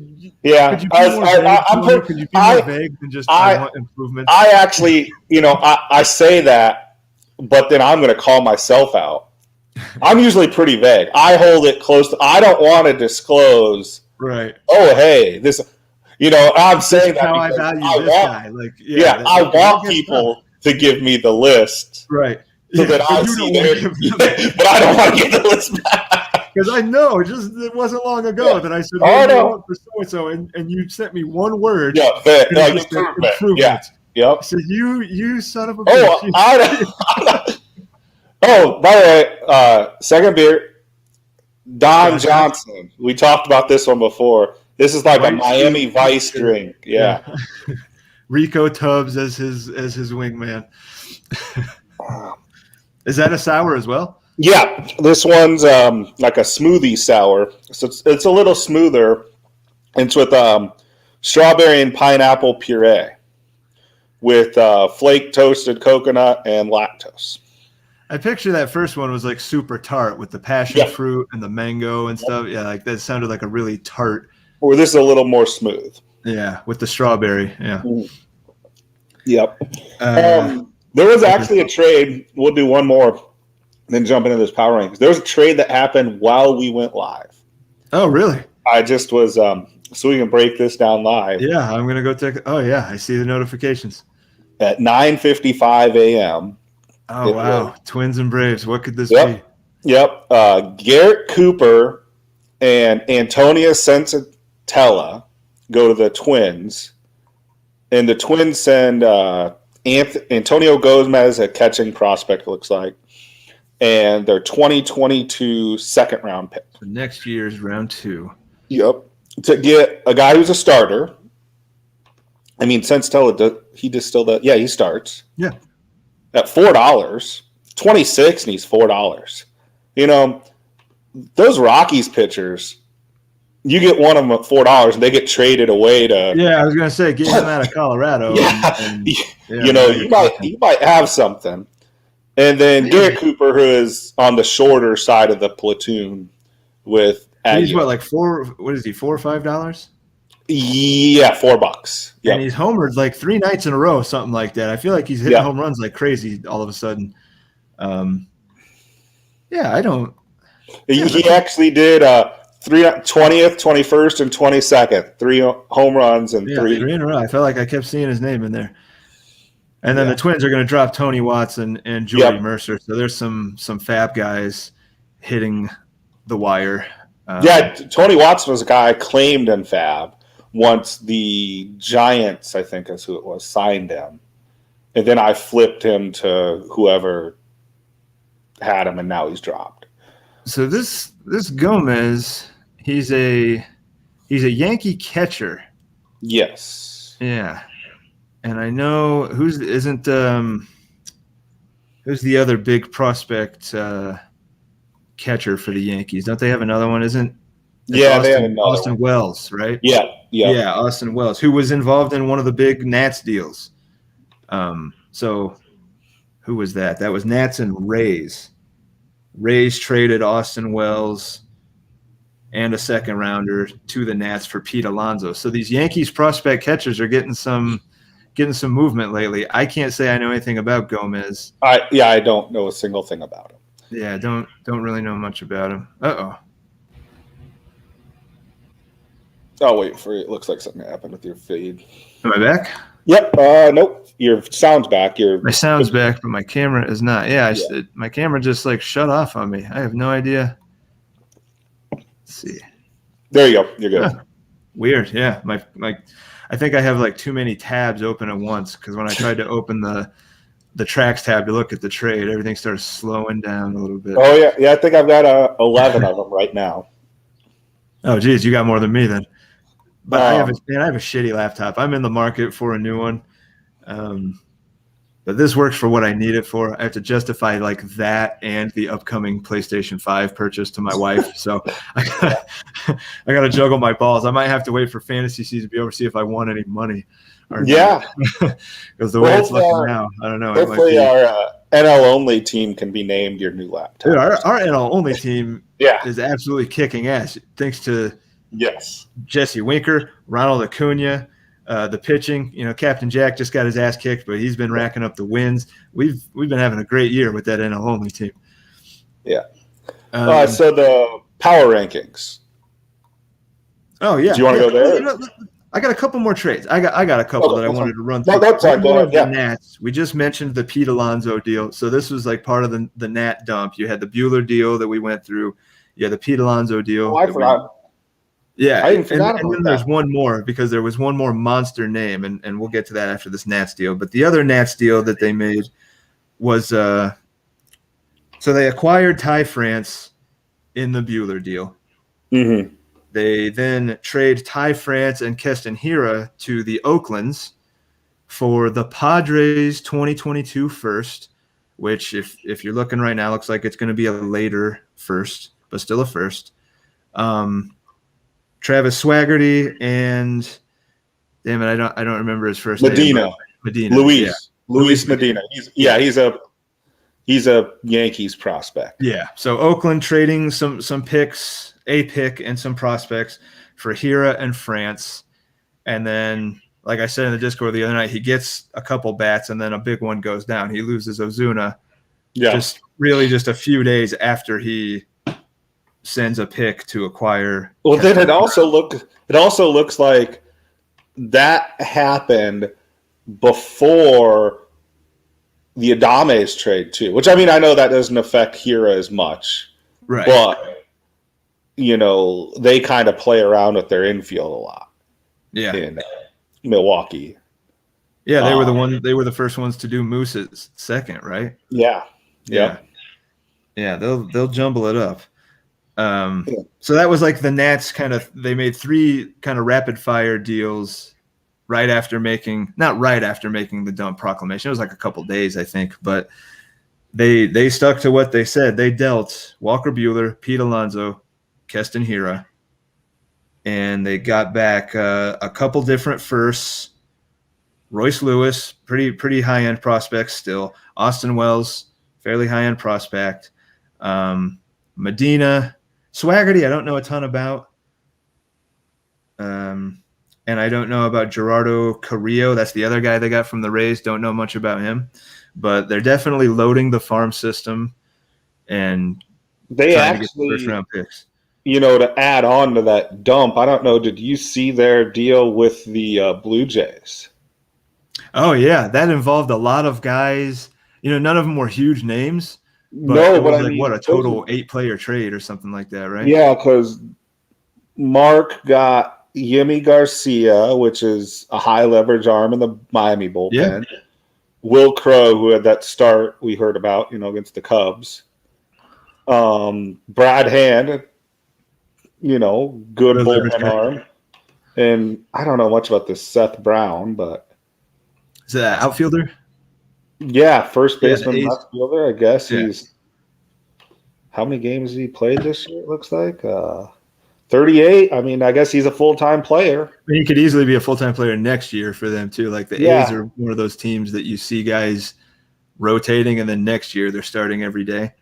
you be more vague than just I want improvement? I actually, I say that, but then I'm going to call myself out. I'm usually pretty vague. I hold it close I don't want to disclose. Right. Oh, hey, this, I'm saying that how I value this guy. Like, I want people to give me the list. Right. So that I see their, but I don't want to get the list back. Because I know, it wasn't long ago that I said, no. For so-and-so, and you sent me one word. Yeah, improvement. Yeah. Yep. I said, you son of a bitch. Oh, by the way, second beer, Don Johnson. We talked about this one before. This is like a Miami Vice drink. Yeah. Rico Tubbs as his wingman. Is that a sour as well? Yeah, this one's like a smoothie sour. So it's a little smoother. It's with strawberry and pineapple puree with flake toasted coconut and lactose. I picture that first one was like super tart with the passion fruit and the mango and stuff. Yeah, like that sounded like a really tart. Or this is a little more smooth. Yeah, with the strawberry. Yeah. Yep. There was actually a trade. We'll do one more. Then jump into this power rankings. There was a trade that happened while we went live. Oh, really? I just was so we can break this down live. Yeah, I'm gonna go check. Oh yeah, I see the notifications at 9:55 a.m. Oh wow, Twins and Braves. What could this be? Yep. Garrett Cooper and Antonio Sensatella go to the Twins, and the Twins send Antonio Gomez, a catching prospect. It looks like. And their 2022 second round pick. So next year's round 2. Yep. To get a guy who's a starter. I mean, Sensatella, he just still does. Yeah, he starts. Yeah. At $4. 26 and he's $4. Those Rockies pitchers, you get one of them at $4 and they get traded away to. Yeah, I was going to say, get him out of Colorado. You might have something. And then Garrett Cooper, who is on the shorter side of the platoon with he's what, like $4 or $5? Yeah, $4. Yep. And he's homered like 3 nights in a row, something like that. I feel like he's hitting home runs like crazy all of a sudden. I don't. He actually did 20th, 21st, and 22nd. 3 home runs and 3 in a row. I felt like I kept seeing his name in there. And then the Twins are going to drop Tony Watson and Jordy Mercer. So there's some fab guys hitting the wire. Tony Watson was a guy I claimed in fab once the Giants, I think is who it was, signed him. And then I flipped him to whoever had him, and now he's dropped. So this Gomez, he's a Yankee catcher. Yes. Yeah. And I know who's the other big prospect catcher for the Yankees? Don't they have another one? It's Yeah, they have another Austin one. Wells, right? Yeah, yeah. Yeah, Austin Wells, who was involved in one of the big Nats deals. So who was that? That was Nats and Rays. Rays traded Austin Wells and a second rounder to the Nats for Pete Alonso. So these Yankees prospect catchers are getting some movement lately. I can't say I know anything about Gomez. I don't know a single thing about him. Yeah, don't really know much about him. Uh-oh. I'll wait for it. It looks like something happened with your feed. Am I back? Yep. Nope. Your sound's back. My sound's back, but my camera is not. Yeah, my camera just like shut off on me. I have no idea. Let's see. There you go. You're good. Huh. Weird. Yeah. I think I have like too many tabs open at once because when I tried to open the tracks tab to look at the trade, everything started slowing down a little bit. Oh yeah. Yeah. I think I've got 11 of them right now. Oh geez, you got more than me then. But I have a shitty laptop. I'm in the market for a new one. But this works for what I need it for. I have to justify like that and the upcoming PlayStation 5 purchase to my wife. So I got to juggle my balls. I might have to wait for fantasy season to be over to see if I won any money. Yeah. Because the way it's looking now, I don't know. Hopefully our NL only team can be named your new laptop. Dude, our NL only team is absolutely kicking ass. Thanks to Jesse Winker, Ronald Acuna, the pitching. Captain Jack just got his ass kicked, but he's been racking up the wins. We've been having a great year with that NL only team. Yeah. So the power rankings. Oh yeah. Do you want to go there? I got a couple more trades. I got a couple that I wanted to run through. No, that's fine. Go ahead. Yeah. Nats. We just mentioned the Pete Alonso deal. So this was like part of the Nat dump. You had the Buehler deal that we went through. You had the Pete Alonso deal. Oh, I forgot. Yeah, I forgot about and then there's one more because there was one more monster name, and we'll get to that after this Nats deal. But the other Nats deal that they made was so they acquired Ty France in the Buehler deal. Mm-hmm. They then trade Ty France and Keston Hiura to the Oaklands for the Padres 2022 first, which if you're looking right now, looks like it's going to be a later first, but still a first. Travis Swaggerty and damn it, I don't remember his first name. Medina. Luis Medina. He's a Yankees prospect. Yeah. So Oakland trading some picks, a pick and some prospects for Hira and France. And then, like I said in the Discord the other night, he gets a couple bats and then a big one goes down. He loses Ozuna. Yeah. Just a few days after he sends a pick to acquire. Well, then it also looks like that happened before the Adames trade too, which I mean, I know that doesn't affect Hira as much, right? But they kind of play around with their infield a lot. Yeah, in Milwaukee. Yeah, they were the first ones to do Moose's second, right? Yeah. They'll jumble it up. So that was like the Nats they made 3 kind of rapid fire deals not right after making the dump proclamation. It was like a couple days, I think, but they stuck to what they said. They dealt Walker Buehler, Pete Alonso, Keston Hiura, and they got back a couple different firsts. Royce Lewis, pretty high end prospect still. Austin Wells, fairly high end prospect. Medina. Swaggerty, I don't know a ton about. And I don't know about Gerardo Carrillo. That's the other guy they got from the Rays. Don't know much about him. But they're definitely loading the farm system and they actually to get first-round picks. To add on to that dump, I don't know, did you see their deal with the Blue Jays? Oh, yeah. That involved a lot of guys. None of them were huge names. But no, it was but a total 8-player trade or something like that, right? Yeah, because Mark got Yimi Garcia, which is a high leverage arm in the Miami bullpen. Yeah. Will Crow, who had that start we heard about, against the Cubs. Brad Hand, good bullpen arm. And I don't know much about this Seth Brown, but Is that outfielder? Yeah, first Yeah, baseman, left fielder. I guess Yeah. he's. How many games has he played this year? It looks like 38. I mean, I guess he's a full-time player. He could easily be a full-time player next year for them too. Like the A's are one of those teams that you see guys rotating, and then next year they're starting every day.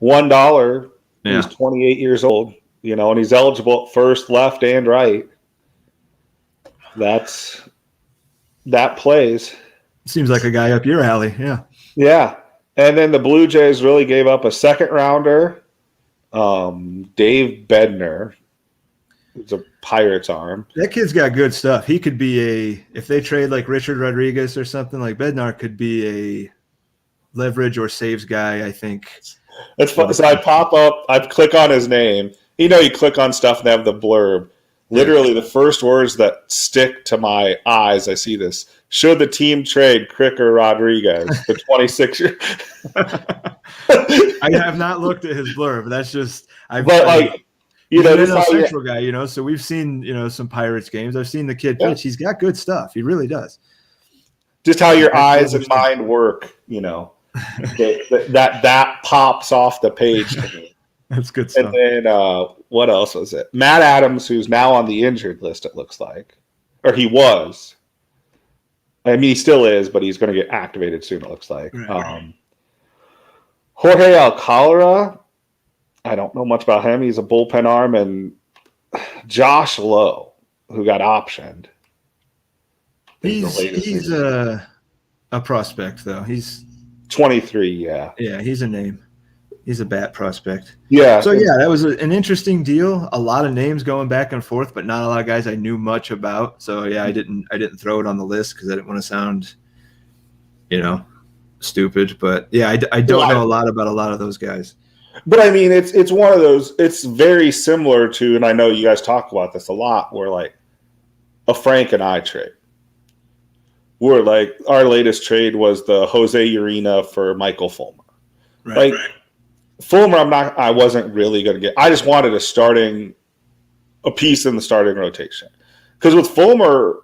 $1. Yeah. He's 28 years old, and he's eligible at first, left, and right. That plays. Seems like a guy up your alley. Yeah. Yeah. And then the Blue Jays really gave up a second rounder, Dave Bednar. It's a Pirates arm. That kid's got good stuff. He could be if they trade like Richard Rodriguez or something, like Bednar could be a leverage or saves guy, I think. That's fun. So I pop up, I click on his name. You click on stuff and they have the blurb. Literally the first words that stick to my eyes, I see this. Should the team trade Cricker Rodriguez, the 26-year? I have not looked at his blurb. That's just he's a Central guy, so we've seen, some Pirates games. I've seen the kid pitch. He's got good stuff. He really does. Just how your eyes and mind work, that pops off the page to me. That's good stuff. And then what else was it? Matt Adams, who's now on the injured list, it looks like. Or he was. I mean, he still is, but he's going to get activated soon, it looks like. Right. Jorge Alcala, I don't know much about him. He's a bullpen arm. And Josh Lowe, who got optioned. He's a prospect, though. He's 23, yeah. Yeah, he's a name. He's a bat prospect. Yeah. So, that was an interesting deal. A lot of names going back and forth, but not a lot of guys I knew much about. So, I didn't throw it on the list because I didn't want to sound, stupid. But, I don't know a lot about a lot of those guys. But, I mean, it's one of those – it's very similar to – and I know you guys talk about this a lot – where, like, a Frank and I trade. Where, like, our latest trade was the Jose Urena for Michael Fulmer. Right. Fulmer, I wasn't really going to get. I just wanted a piece in the starting rotation. Because with Fulmer,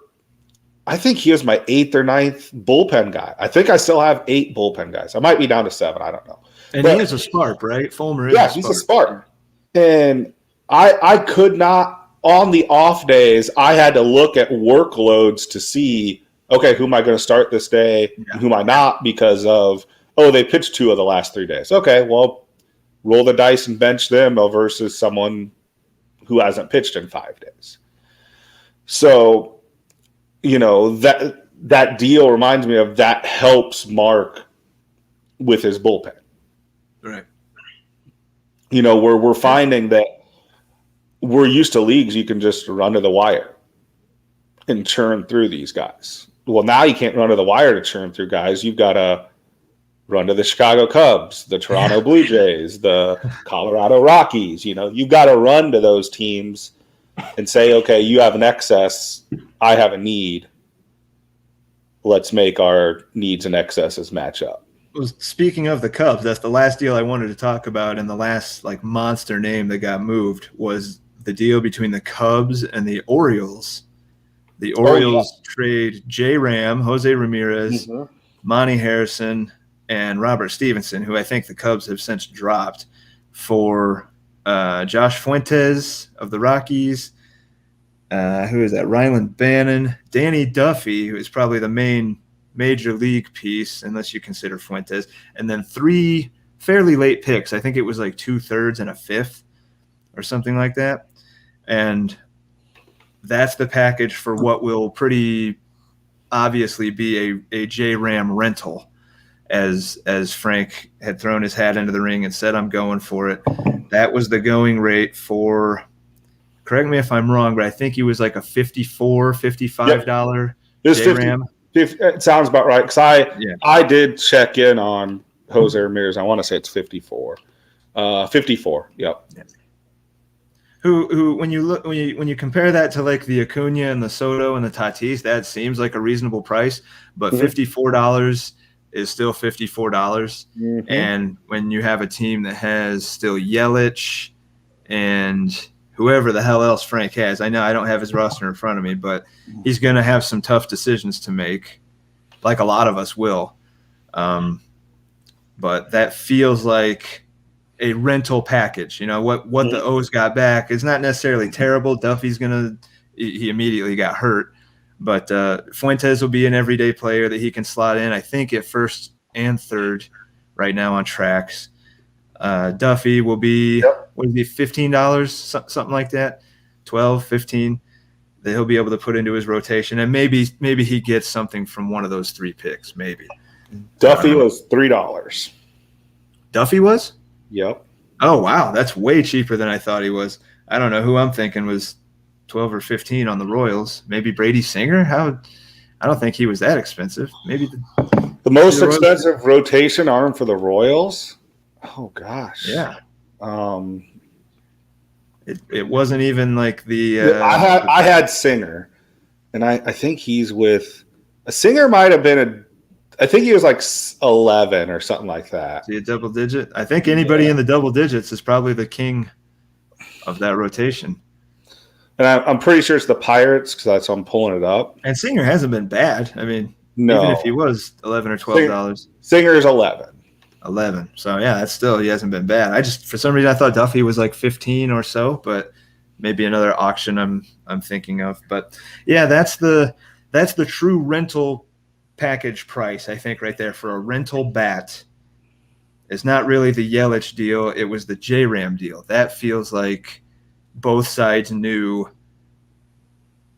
I think he was my 8th or 9th bullpen guy. I think I still have 8 bullpen guys. I might be down to 7. I don't know. And he is a spark, right? Fulmer is he's a spark. And I could not, on the off days, I had to look at workloads to see, okay, who am I going to start this day? Yeah. Who am I not because of, they pitched 2 of the last 3 days. Okay, well, roll the dice and bench them versus someone who hasn't pitched in 5 days. So, that deal reminds me of that helps Mark with his bullpen. Right. Where we're finding that we're used to leagues you can just run to the wire and churn through these guys. Well, now you can't run to the wire to churn through guys. You've got to run to the Chicago Cubs, the Toronto Blue Jays, the Colorado Rockies. You've got to run to those teams and say, okay, you have an excess, I have a need. Let's make our needs and excesses match up. Well, speaking of the Cubs, that's the last deal I wanted to talk about, and the last monster name that got moved was the deal between the Cubs and the Orioles. The Orioles trade J. Ram, Jose Ramirez, Monty Harrison, and Robert Stevenson, who I think the Cubs have since dropped, for Josh Fuentes of the Rockies. Who is that? Ryland Bannon, Danny Duffy, who is probably the main major league piece, unless you consider Fuentes, and then 3 fairly late picks. I think it was like 2/3 and a 5th or something like that. And that's the package for what will pretty obviously be a J. Ram rental. As Frank had thrown his hat into the ring and said, I'm going for it. That was the going rate for, correct me if I'm wrong, but I think he was like a $54, $55 J-Ram. It sounds about right, because I did check in on Jose Ramirez. I want to say it's 54. 54, yep. Yeah. Who when you compare that to like the Acuna and the Soto and the Tatis, that seems like a reasonable price, but $54 is still $54. And when you have a team that has still Yelich and whoever the hell else Frank has, I know I don't have his roster in front of me, but he's going to have some tough decisions to make. like a lot of us will. But that feels like a rental package. What the O's got back is not necessarily terrible. Duffy's he immediately got hurt, but Fuentes will be an everyday player that he can slot in, I think, at first and third right now on tracks. Duffy will be, what is he, $15, something like that, 12, 15, that he'll be able to put into his rotation. And maybe he gets something from one of those 3 picks, maybe. Duffy was $3. Duffy was? Yep. Oh, wow. That's way cheaper than I thought he was. I don't know who I'm thinking was 12 or 15 on the Royals. Maybe Brady Singer? I don't think he was that expensive. Maybe the most expensive rotation arm for the Royals? Oh, gosh. Yeah. It wasn't even like the I had Singer, and I think he's with – Singer might have been I think he was like 11 or something like that. See a double digit? I think anybody in the double digits is probably the king of that rotation. And I'm pretty sure it's the Pirates because that's why I'm pulling it up. And Singer hasn't been bad. I mean, no. Even if he was $11 or $12. Singer is 11. 11. So, yeah, that's still – he hasn't been bad. For some reason, I thought Duffy was like 15 or so, but maybe another auction I'm thinking of. But, yeah, that's the true rental package price, I think, right there for a rental bat. It's not really the Yelich deal. It was the J-Ram deal. That feels like both sides knew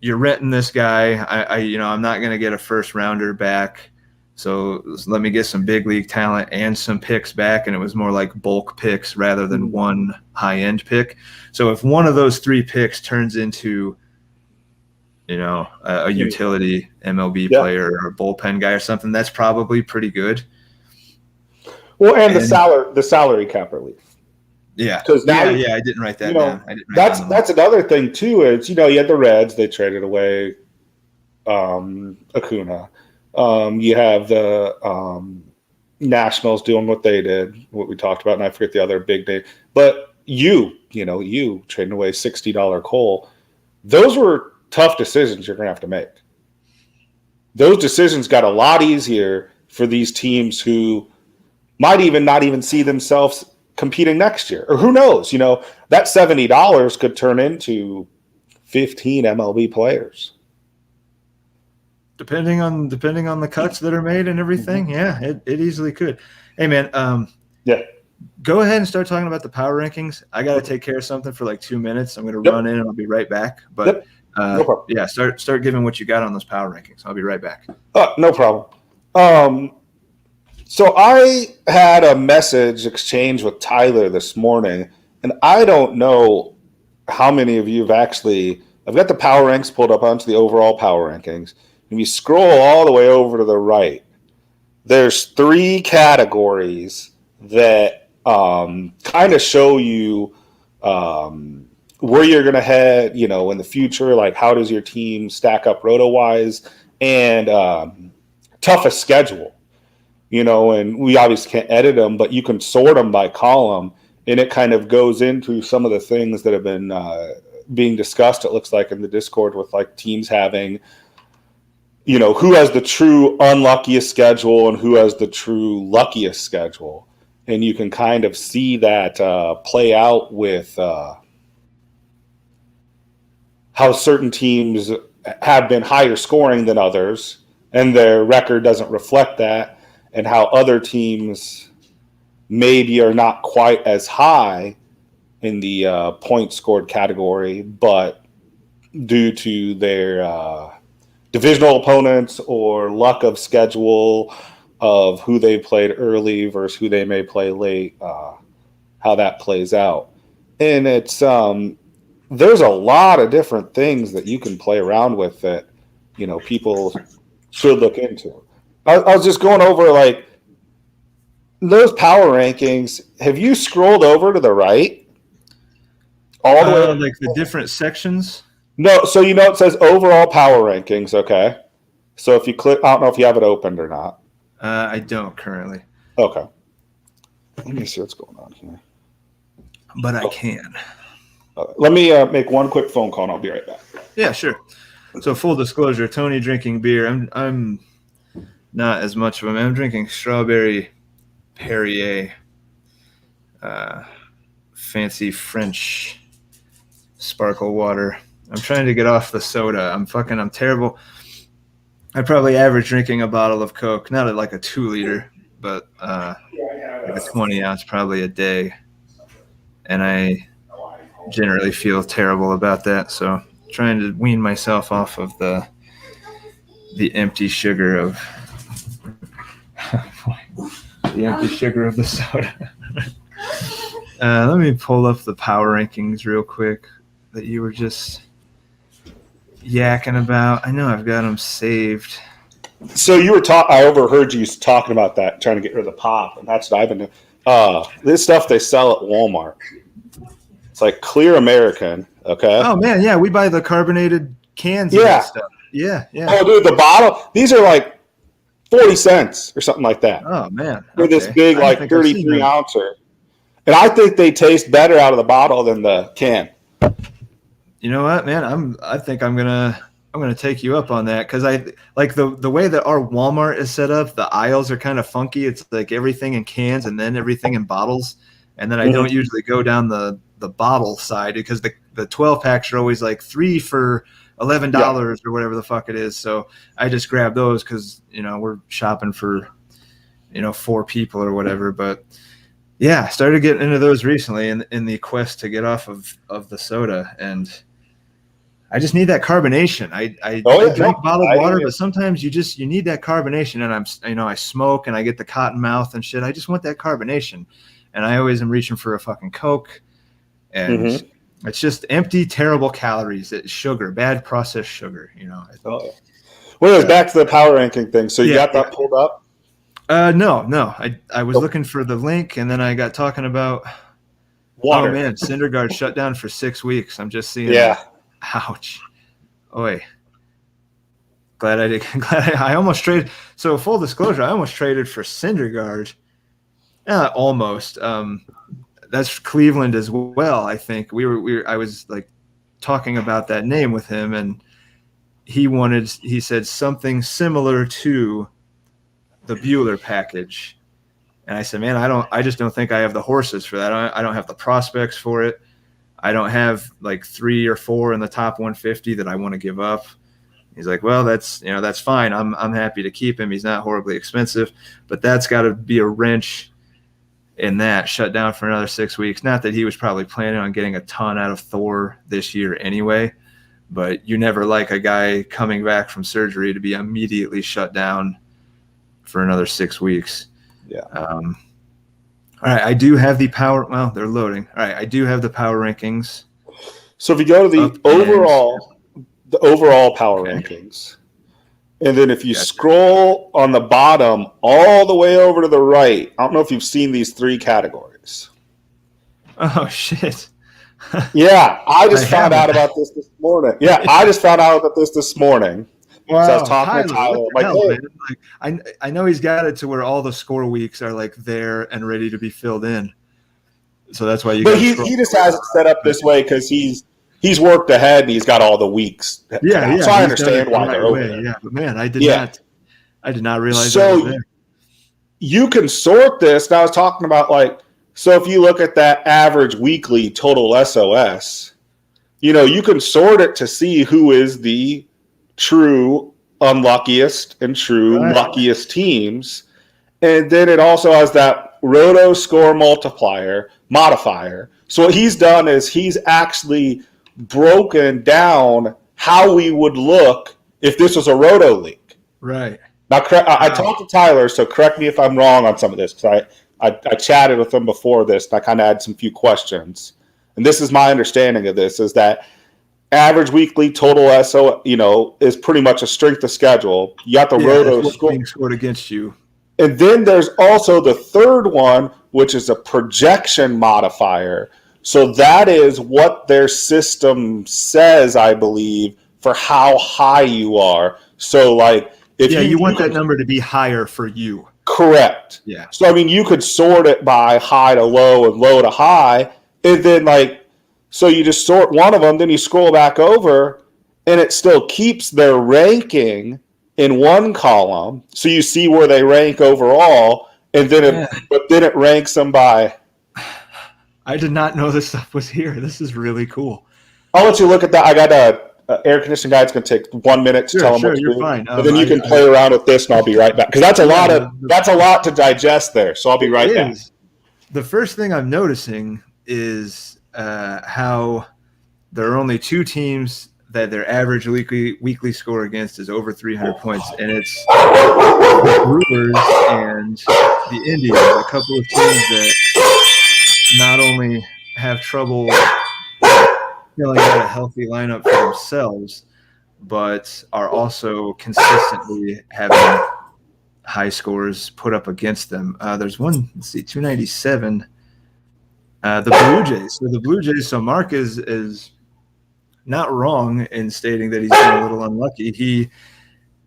you're renting this guy. I'm not going to get a first rounder back. So let me get some big league talent and some picks back. And it was more like bulk picks rather than one high-end pick. So if one of those 3 picks turns into, a utility MLB player or a bullpen guy or something, that's probably pretty good. Well, and the salary cap relief. Yeah. Because I didn't write that down. That's another thing too. Is you had the Reds, they traded away Acuna. You have the Nationals doing what they did, what we talked about, and I forget the other big name. But you trading away $60 Cole. Those were tough decisions you're going to have to make. Those decisions got a lot easier for these teams who might even not even see themselves competing next year. Or who knows? That $70 could turn into 15 MLB players. Depending on the cuts that are made and everything, yeah, it easily could. Hey, man, go ahead and start talking about the power rankings. I got to take care of something for like 2 minutes. I'm going to run in and I'll be right back. But no problem. Start giving what you got on those power rankings. I'll be right back. No problem. So I had a message exchange with Tyler this morning, and I don't know how many of you have actually – I've got the power ranks pulled up onto the overall power rankings. If you scroll all the way over to the right, there's 3 categories that kind of show you where you're going to head, in the future, like how does your team stack up roto-wise, and toughest schedule. And we obviously can't edit them, but you can sort them by column, and it kind of goes into some of the things that have been being discussed, it looks like, in the Discord with like teams having, who has the true unluckiest schedule and who has the true luckiest schedule. And you can kind of see that play out with how certain teams have been higher scoring than others, and their record doesn't reflect that, and how other teams maybe are not quite as high in the points scored category, but due to their divisional opponents or luck of schedule of who they played early versus who they may play late, how that plays out. And it's there's a lot of different things that you can play around with that, people should look into. I was just going over like those power rankings. Have you scrolled over to the right? All the way, like the different sections? No, so it says overall power rankings, okay? So if you click, I don't know if you have it opened or not. I don't currently. Okay. Let me see what's going on here. But I can. Let me make one quick phone call and I'll be right back. Yeah, sure. So full disclosure, Tony drinking beer. not as much of them. I'm drinking strawberry Perrier, fancy French sparkle water. I'm trying to get off the soda. I'm terrible. I probably average drinking a bottle of Coke, not like a 2-liter, but like a 20-ounce probably a day. And I generally feel terrible about that. So trying to wean myself off of the empty sugar of the soda. Let me pull up the power rankings real quick that you were just yakking about. I know I've got them saved. So you were I overheard you talking about that, trying to get rid of the pop, and that's what I've been doing. This stuff they sell at Walmart. It's like Clear American, okay? Oh man, yeah, we buy the carbonated cans. Yeah. And stuff. Yeah. Oh, dude, the bottle. These are like 40 cents or something like that. Oh man, They're this big, like 33 ouncer, and I think they taste better out of the bottle than the can. You know what, man? I think I'm gonna take you up on that, because I like the way that our Walmart is set up. The aisles are kind of funky. It's like everything in cans and then everything in bottles, and then I don't usually go down the bottle side, because the 12 packs are always like 3 for $11 or whatever the fuck it is. So I just grab those because we're shopping for 4 people or whatever. But yeah, I started getting into those recently in the quest to get off of the soda, and I just need that carbonation. I drink bottled water, but sometimes you need that carbonation. And I smoke and I get the cotton mouth and shit. I just want that carbonation, and I always am reaching for a fucking Coke, and it's just empty, terrible calories. It's sugar, bad processed sugar. Well, it was back to the power ranking thing. So you got that pulled up? No. I was looking for the link, and then I got talking about water. Oh man, Syndergaard shut down for 6 weeks. I'm just seeing. Yeah. Ouch. Oi. Glad I almost traded. So full disclosure, I almost traded for Syndergaard. Almost. That's Cleveland as well. I think I was like talking about that name with him, and he said something similar to the Bueller package. And I said, man, I just don't think I have the horses for that. I don't have the prospects for it. I don't have like 3 or 4 in the top 150 that I want to give up. He's like, well, that's fine. I'm happy to keep him. He's not horribly expensive, but that's got to be a wrench in that. Shut down for another 6 weeks. Not that he was probably planning on getting a ton out of Thor this year anyway, but you never like a guy coming back from surgery to be immediately shut down for another 6 weeks. Yeah. All right, I do have the power. Well, they're loading. All right, I do have the power rankings. So if you go to the overall power rankings, and then if you scroll on the bottom all the way over to the right, I don't know if you've seen these 3 categories. Oh shit! Yeah, I just found out about this morning. Yeah, I just found out about this morning. Wow, so I was talking to Tyler. I know he's got it to where all the score weeks are like there and ready to be filled in. So that's why you. But he just has it set up this way because he's worked ahead and he's got all the weeks. Yeah. So I understand why they're over there. Yeah, but man, I did not realize so that was there. You can sort this. And I was talking about so if you look at that average weekly total SOS, you can sort it to see who is the true unluckiest and true luckiest teams. And then it also has that roto score modifier. So what he's done is he's actually broken down how we would look if this was a roto league. Right. Now, I talked to Tyler, so correct me if I'm wrong on some of this, because I chatted with him before this, and I kind of had some few questions. And this is my understanding of this, is that average weekly total SO, is pretty much a strength of schedule. You got the roto score being scored against you. And then there's also the third one, which is a projection modifier. So that is what their system says, I believe, for how high you are. So if you want that number to be higher for you. Correct. Yeah. So you could sort it by high to low and low to high, and then so you just sort one of them, then you scroll back over, and it still keeps their ranking in one column, so you see where they rank overall, and then it ranks them by. I did not know this stuff was here. This is really cool. I'll let you look at that. I got a air conditioning guy. It's going to take 1 minute to tell them what to you're do. fine. But then you can play around with this, and I'll be right back, because that's a lot to digest there. So I'll be right back. The first thing I'm noticing is how there are only two teams that their average weekly score against is over 300 points, and it's the Brewers and the Indians, a couple of teams that not only have trouble filling out a healthy lineup for themselves, but are also consistently having high scores put up against them. There's one, 297. The Blue Jays. So the Blue Jays, so Mark is not wrong in stating that he's been a little unlucky. He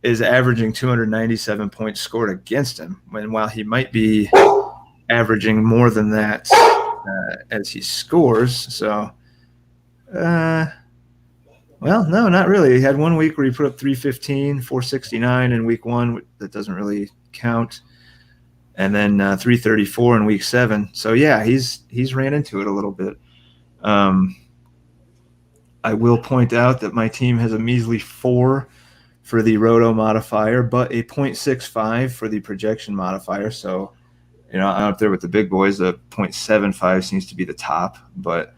is averaging 297 points scored against him, when while he might be averaging more than that as he scores. So, well, no, not really. He had 1 week where he put up 315, 469 in week 1. That doesn't really count. And then 334 in week 7. So, yeah, he's ran into it a little bit. I will point out that my team has a measly 4 for the roto modifier, but a 0.65 for the projection modifier. So, I'm up there with the big boys. The 0.75 seems to be the top, but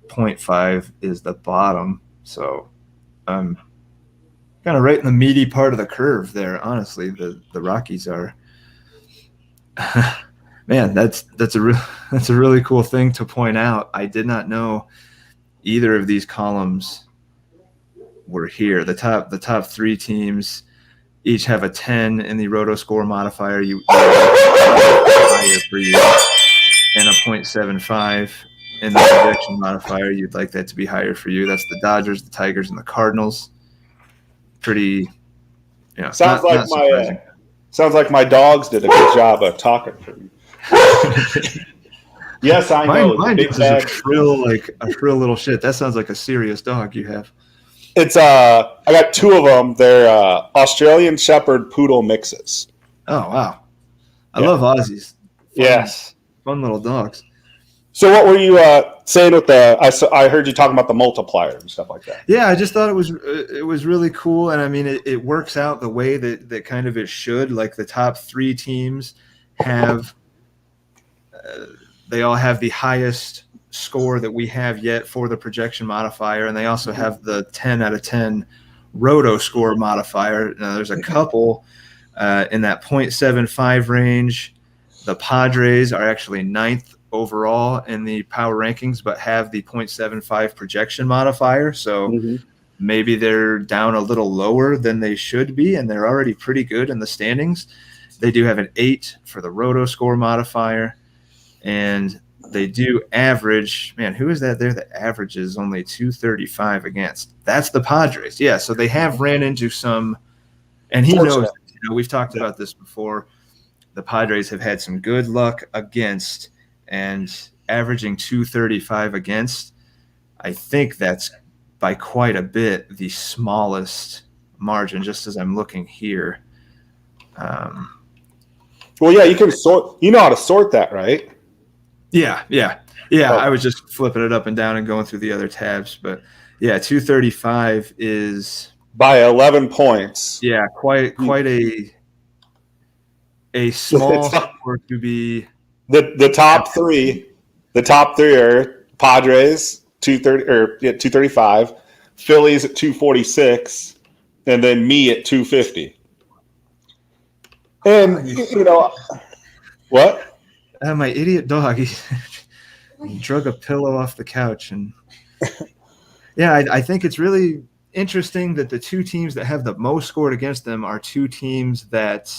0.5 is the bottom. So I'm kind of right in the meaty part of the curve there. Honestly, the Rockies are, man, that's a really cool thing to point out. I did not know either of these columns were here. The top 3 teams each have a 10 in the roto score modifier. You higher for you, and a 0.75 in the projection modifier. You'd like that to be higher for you. That's the Dodgers, the Tigers, and the Cardinals. Pretty, sounds like my dogs did a good job of talking for me. Yes, I know. Mine is a shrill little shit. That sounds like a serious dog you have. It's I got 2 of them. They're Australian Shepherd Poodle mixes. Oh wow, I love Aussies. Fun little dogs. So what were you saying with I heard you talking about the multiplier and stuff like that. Yeah, I just thought it was really cool, and I mean it works out the way that kind of it should. Like the top 3 teams have, they all have the highest score that we have yet for the projection modifier, and they also have the 10 out of 10 roto score modifier. Now there's a couple in that 0.75 range. The Padres are actually 9th overall in the power rankings, but have the 0.75 projection modifier. So maybe they're down a little lower than they should be, and they're already pretty good in the standings. They do have an 8 for the roto score modifier, and they do average, man, who is that there that averages only 235 against? That's the Padres. Yeah, so they have ran into some, and he knows, we've talked about this before. The Padres have had some good luck against, and averaging 235 against, I think that's by quite a bit the smallest margin, just as I'm looking here. Well, yeah, you can sort. You know how to sort that, right? Yeah. Oh. I was just flipping it up and down and going through the other tabs, but yeah, 235 is by 11 points. Yeah, quite a small score to be. The top 3. The top 3 are Padres 235, Phillies at 246, and then me at 250. And what? My idiot dog, he drug a pillow off the couch. And yeah, I think it's really interesting that the 2 teams that have the most scored against them are 2 teams that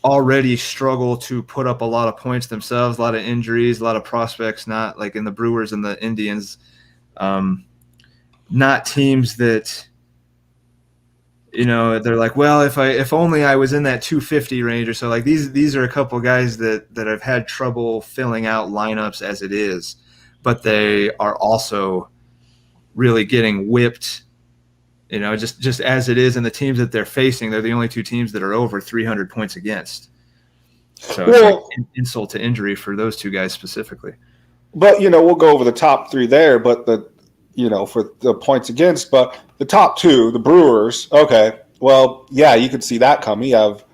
already struggle to put up a lot of points themselves, a lot of injuries, a lot of prospects, not like in the Brewers and the Indians, not teams that, they're like, well, if only I was in that 250 range or so. Like these are a couple guys that have had trouble filling out lineups as it is, but they are also really getting whipped just as it is, and the teams that they're facing, they're the only two teams that are over 300 points against. So it's like insult to injury for those two guys specifically. But, we'll go over the top three there, but for the points against, but the top two, the Brewers, okay, well, yeah, you could see that coming. You have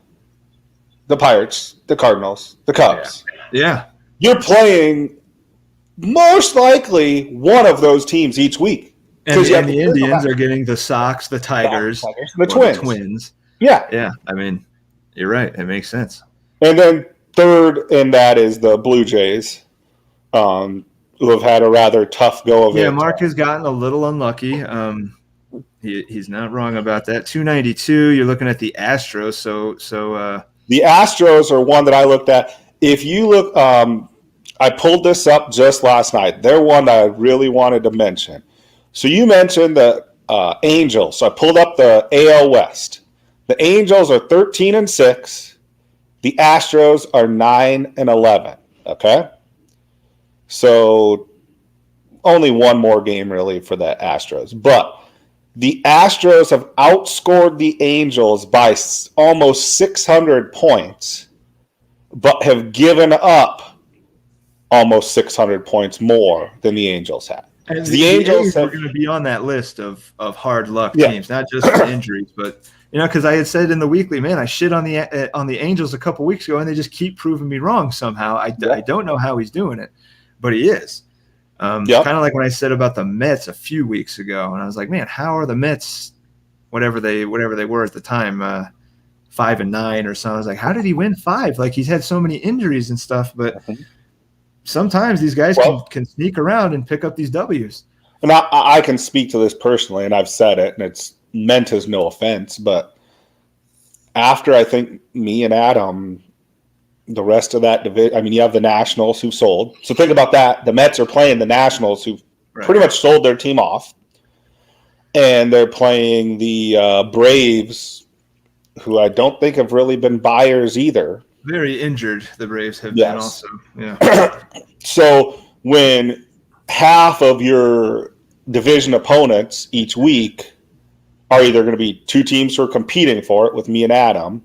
the Pirates, the Cardinals, the Cubs. Yeah. You're playing most likely one of those teams each week. And the Indians are getting the Sox, the Tigers, and the Twins. Yeah. Yeah. I mean, you're right. It makes sense. And then third in that is the Blue Jays, who have had a rather tough go of it. Yeah, Mark has gotten a little unlucky. He's not wrong about that. 292, you're looking at the Astros. So the Astros are one that I looked at. If you look, I pulled this up just last night. They're one that I really wanted to mention. So you mentioned the Angels. So I pulled up the AL West. The Angels are 13-6. The Astros are 9-11. Okay, so only one more game really for the Astros, but the Astros have outscored the Angels by almost 600 points, but have given up almost 600 points more than the Angels have. And the Angels are going to be on that list of hard luck teams, not just for injuries, but because I had said in the weekly, man, I shit on the Angels a couple weeks ago, and they just keep proving me wrong somehow. I don't know how he's doing it, but he is. Kind of like when I said about the Mets a few weeks ago, and I was like, man, how are the Mets, whatever they were at the time, 5-9 or something? I was like, how did he win 5? Like, he's had so many injuries and stuff, but sometimes these guys can sneak around and pick up these W's. And I can speak to this personally, and I've said it, and it's meant as no offense, but after I think me and Adam, the rest of that division, I mean, you have the Nationals who've sold. So think about that. The Mets are playing the Nationals who've pretty much sold their team off. And they're playing the Braves, who I don't think have really been buyers either. Very injured, the Braves have been also. Yeah. So when half of your division opponents each week are either going to be two teams who are competing for it with me and Adam,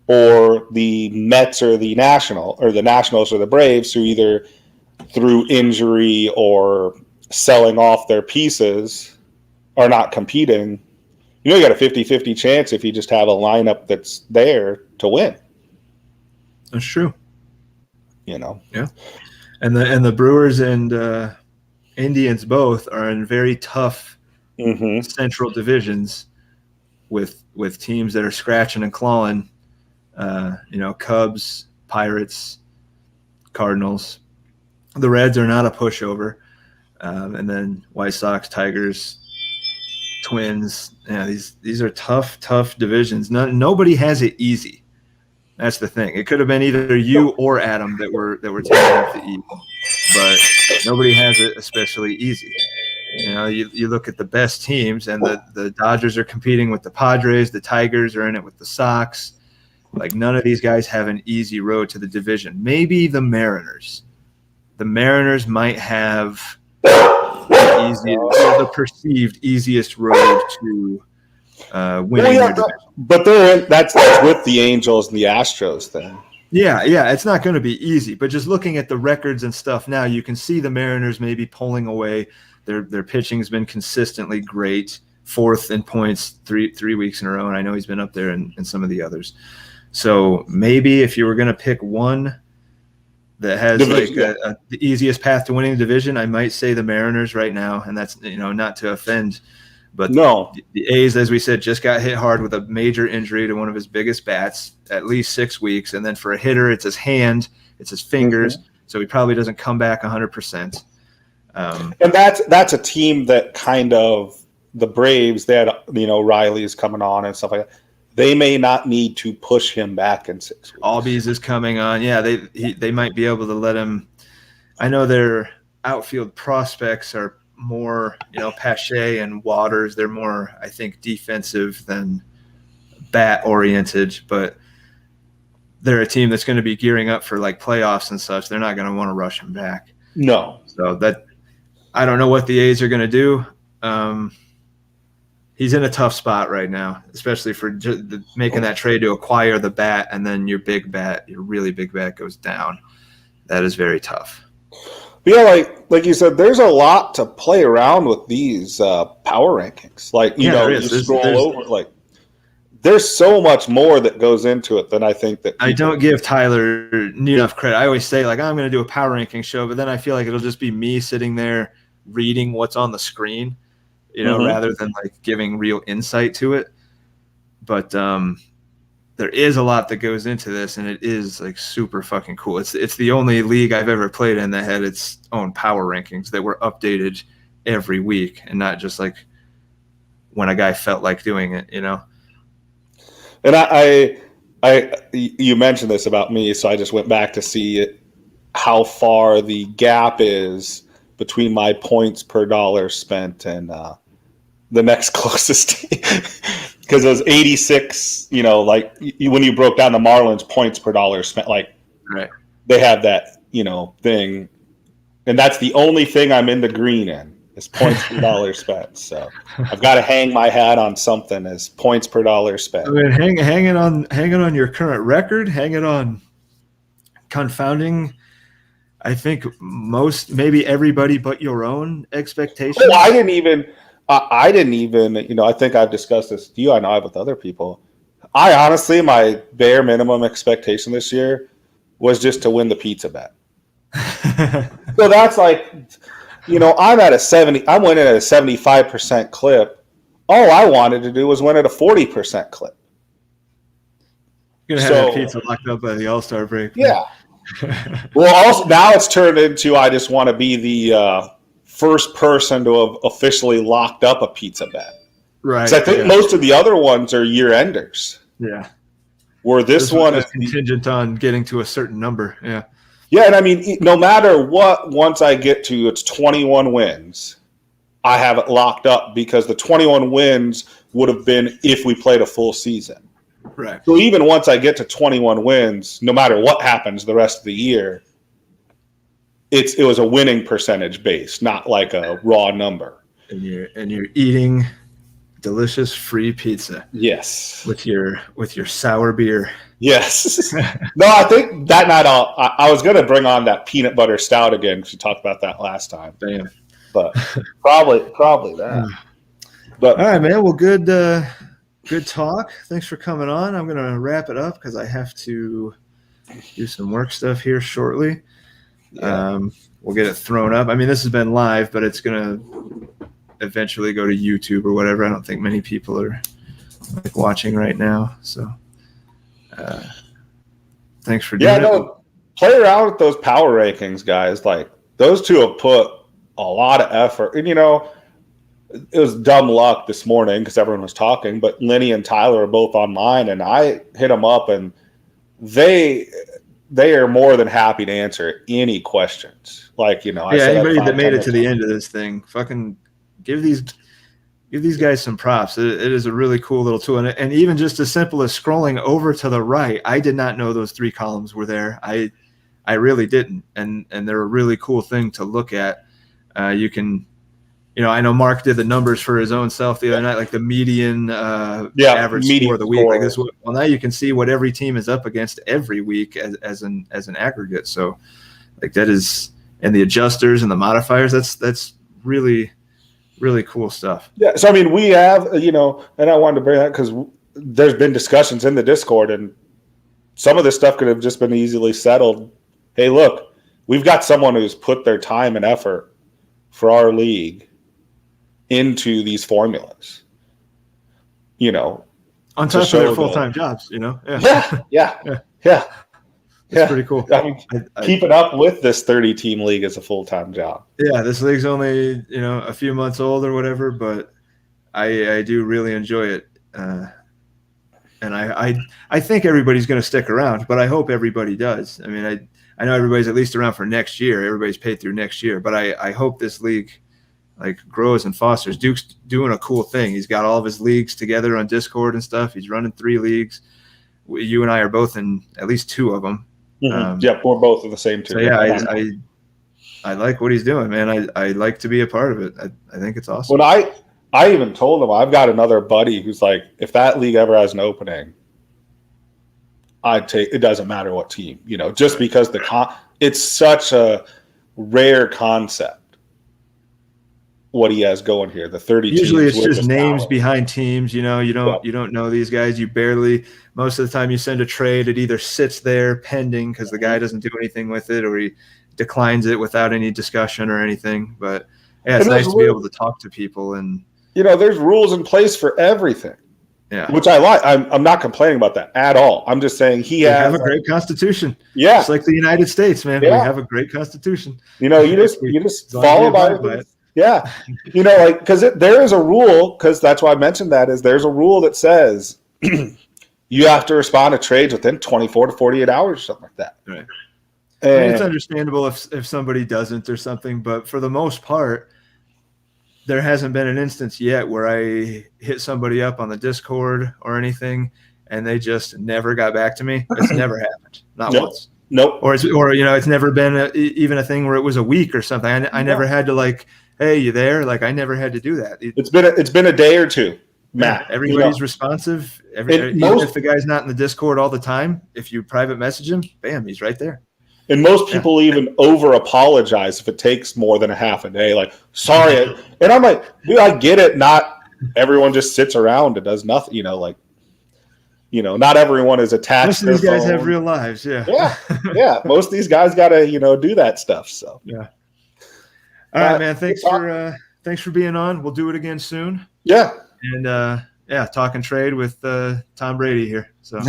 or the Mets or the Nationals or the Braves, who either through injury or selling off their pieces are not competing, you got a 50-50 chance if you just have a lineup that's there to win. That's true. Yeah. And the Brewers and Indians both are in very tough central divisions with teams that are scratching and clawing. Cubs, Pirates, Cardinals. The Reds are not a pushover. And then White Sox, Tigers, Twins. Yeah, these are tough divisions. Nobody has it easy. That's the thing. It could have been either you or Adam that were taking up the eat, but nobody has it especially easy. You look at the best teams, and the Dodgers are competing with the Padres. The Tigers are in it with the Sox. Like, none of these guys have an easy road to the division. Maybe the Mariners. The Mariners might have the perceived easiest road to winning their division. But that's with the Angels and the Astros then. Yeah, it's not going to be easy. But just looking at the records and stuff now, you can see the Mariners maybe pulling away. Their pitching has been consistently great, 4th in points 3 weeks in a row, and I know he's been up there in some of the others. So maybe if you were going to pick one that has the easiest path to winning the division, I might say the Mariners right now, and that's not to offend, but the A's, as we said, just got hit hard with a major injury to one of his biggest bats, at least 6 weeks, and then for a hitter, it's his hand, it's his fingers, so he probably doesn't come back 100%. And that's a team that kind of the Braves, they had Riley's coming on and stuff like that. They may not need to push him back in 6 weeks. Albies is coming on. Yeah, they might be able to let him. I know their outfield prospects are more, Pache and Waters. They're more, I think, defensive than bat oriented, but they're a team that's going to be gearing up for like playoffs and such. They're not going to want to rush him back. No. So I don't know what the A's are going to do. he's in a tough spot right now, especially for making that trade to acquire the bat, and then your really big bat goes down. That is very tough. But yeah, like you said, there's a lot to play around with these power rankings. Like, you scroll over, like, there's so much more that goes into it than I think that I don't give Tyler enough credit. I always say, like, I'm going to do a power ranking show, but then I feel like it'll just be me sitting there reading what's on the screen, rather than like giving real insight to it. But there is a lot that goes into this, and it is like super fucking cool. It's the only league I've ever played in that had its own power rankings that were updated every week, and not just like when a guy felt like doing it, And you mentioned this about me, so I just went back to see how far the gap is between my points per dollar spent and the next closest, because it was 86. Like when you broke down the Marlins points per dollar spent, like right. They have that thing, and that's the only thing I'm in the green in is points per dollar spent. So I've got to hang my hat on something as points per dollar spent. I mean, hang it on your current record. Hang it on confounding. I think maybe everybody but your own expectations. Oh, I didn't even. I think I've discussed this with you. I know I have with other people. I honestly, my bare minimum expectation this year was just to win the pizza bet. So that's like, I'm at a 70. I'm winning at a 75% clip. All I wanted to do was win at a 40% clip. You're gonna have that pizza locked up by the All-Star break. Yeah. Well, also now it's turned into I just want to be the first person to have officially locked up a pizza bet. Right. So I think most of the other ones are year enders. Yeah. Where this one is contingent on getting to a certain number. Yeah. Yeah, and I mean, no matter what, once I get to it's 21 wins, I have it locked up because the 21 wins would have been if we played a full season. Right. So even once I get to 21 wins, no matter what happens the rest of the year, it was a winning percentage base, not like a raw number. And you're eating delicious free pizza. Yes. With your sour beer. Yes. No, I think that night I was going to bring on that peanut butter stout again because we talked about that last time. Damn. But probably that. But all right, man. Well, good talk. Thanks for coming on. I'm going to wrap it up because I have to do some work stuff here shortly. Yeah. We'll get it thrown up. I mean, this has been live, but it's going to eventually go to YouTube or whatever. I don't think many people are like watching right now. So thanks for doing it. Play around with those power rankings, guys. Like those two have put a lot of effort. And, it was dumb luck this morning because everyone was talking, but Lenny and Tyler are both online, and I hit them up, and they are more than happy to answer any questions. Like, anybody that made it to the end of this thing, fucking give these guys some props. It is a really cool little tool, and even just as simple as scrolling over to the right. I did not know those 3 columns were there. I really didn't, and they're a really cool thing to look at. You can. I know Mark did the numbers for his own self the other night, like the median average score of the week. Like this, well, now you can see what every team is up against every week as an aggregate. So, like that is, and the adjusters and the modifiers. That's really, really cool stuff. Yeah. So I mean, we have and I wanted to bring that because there's been discussions in the Discord, and some of this stuff could have just been easily settled. Hey, look, we've got someone who's put their time and effort for our league into these formulas, on top of their full-time jobs, Yeah. It's pretty cool. I mean, keeping up with this 30-team league is a full-time job. Yeah, this league's only a few months old or whatever, but I do really enjoy it, and I think everybody's going to stick around, but I hope everybody does. I mean, I know everybody's at least around for next year. Everybody's paid through next year, but I hope this league like grows and fosters. Duke's doing a cool thing. He's got all of his leagues together on Discord and stuff. He's running 3 leagues. You and I are both in at least 2 of them. Yeah, we're both in the same 2. So yeah, I like what he's doing, man. I like to be a part of it. I think it's awesome. When I even told him I've got another buddy who's like, if that league ever has an opening, I'd take. It doesn't matter what team, just because it's such a rare concept. What he has going here, the 30 usually teams. It's just names behind teams. You don't know these guys. You barely. Most of the time, you send a trade, it either sits there pending because the guy doesn't do anything with it, or he declines it without any discussion or anything. But yeah, it's nice to be able to talk to people, and there's rules in place for everything. Yeah, which I like. I'm not complaining about that at all. I'm just saying we have a great constitution. Yeah, it's like the United States, man. Yeah. We have a great constitution. You just follow by it. Yeah, because there is a rule. Because that's why I mentioned that there's a rule that says you have to respond to trades within 24 to 48 hours or something like that. Right. It's understandable if somebody doesn't or something, but for the most part, there hasn't been an instance yet where I hit somebody up on the Discord or anything and they just never got back to me. It's never happened. Not once. Nope. Or it's never been even a thing where it was a week or something. I never had to like, hey, you there? Like I never had to do that. It's been a day or two, Matt. Yeah, everybody's responsive. Even if the guy's not in the Discord all the time, if you private message him, bam, he's right there. And most people even over apologize if it takes more than a half a day. Like, sorry. And I'm like, dude, I get it. Not everyone just sits around and does nothing. Not everyone is attached. Most of these guys have real lives. Yeah. Yeah. Most of these guys got to, do that stuff. So, yeah. All right, man. Thanks for being on. We'll do it again soon. Yeah. And, talking trade with Tom Brady here. So.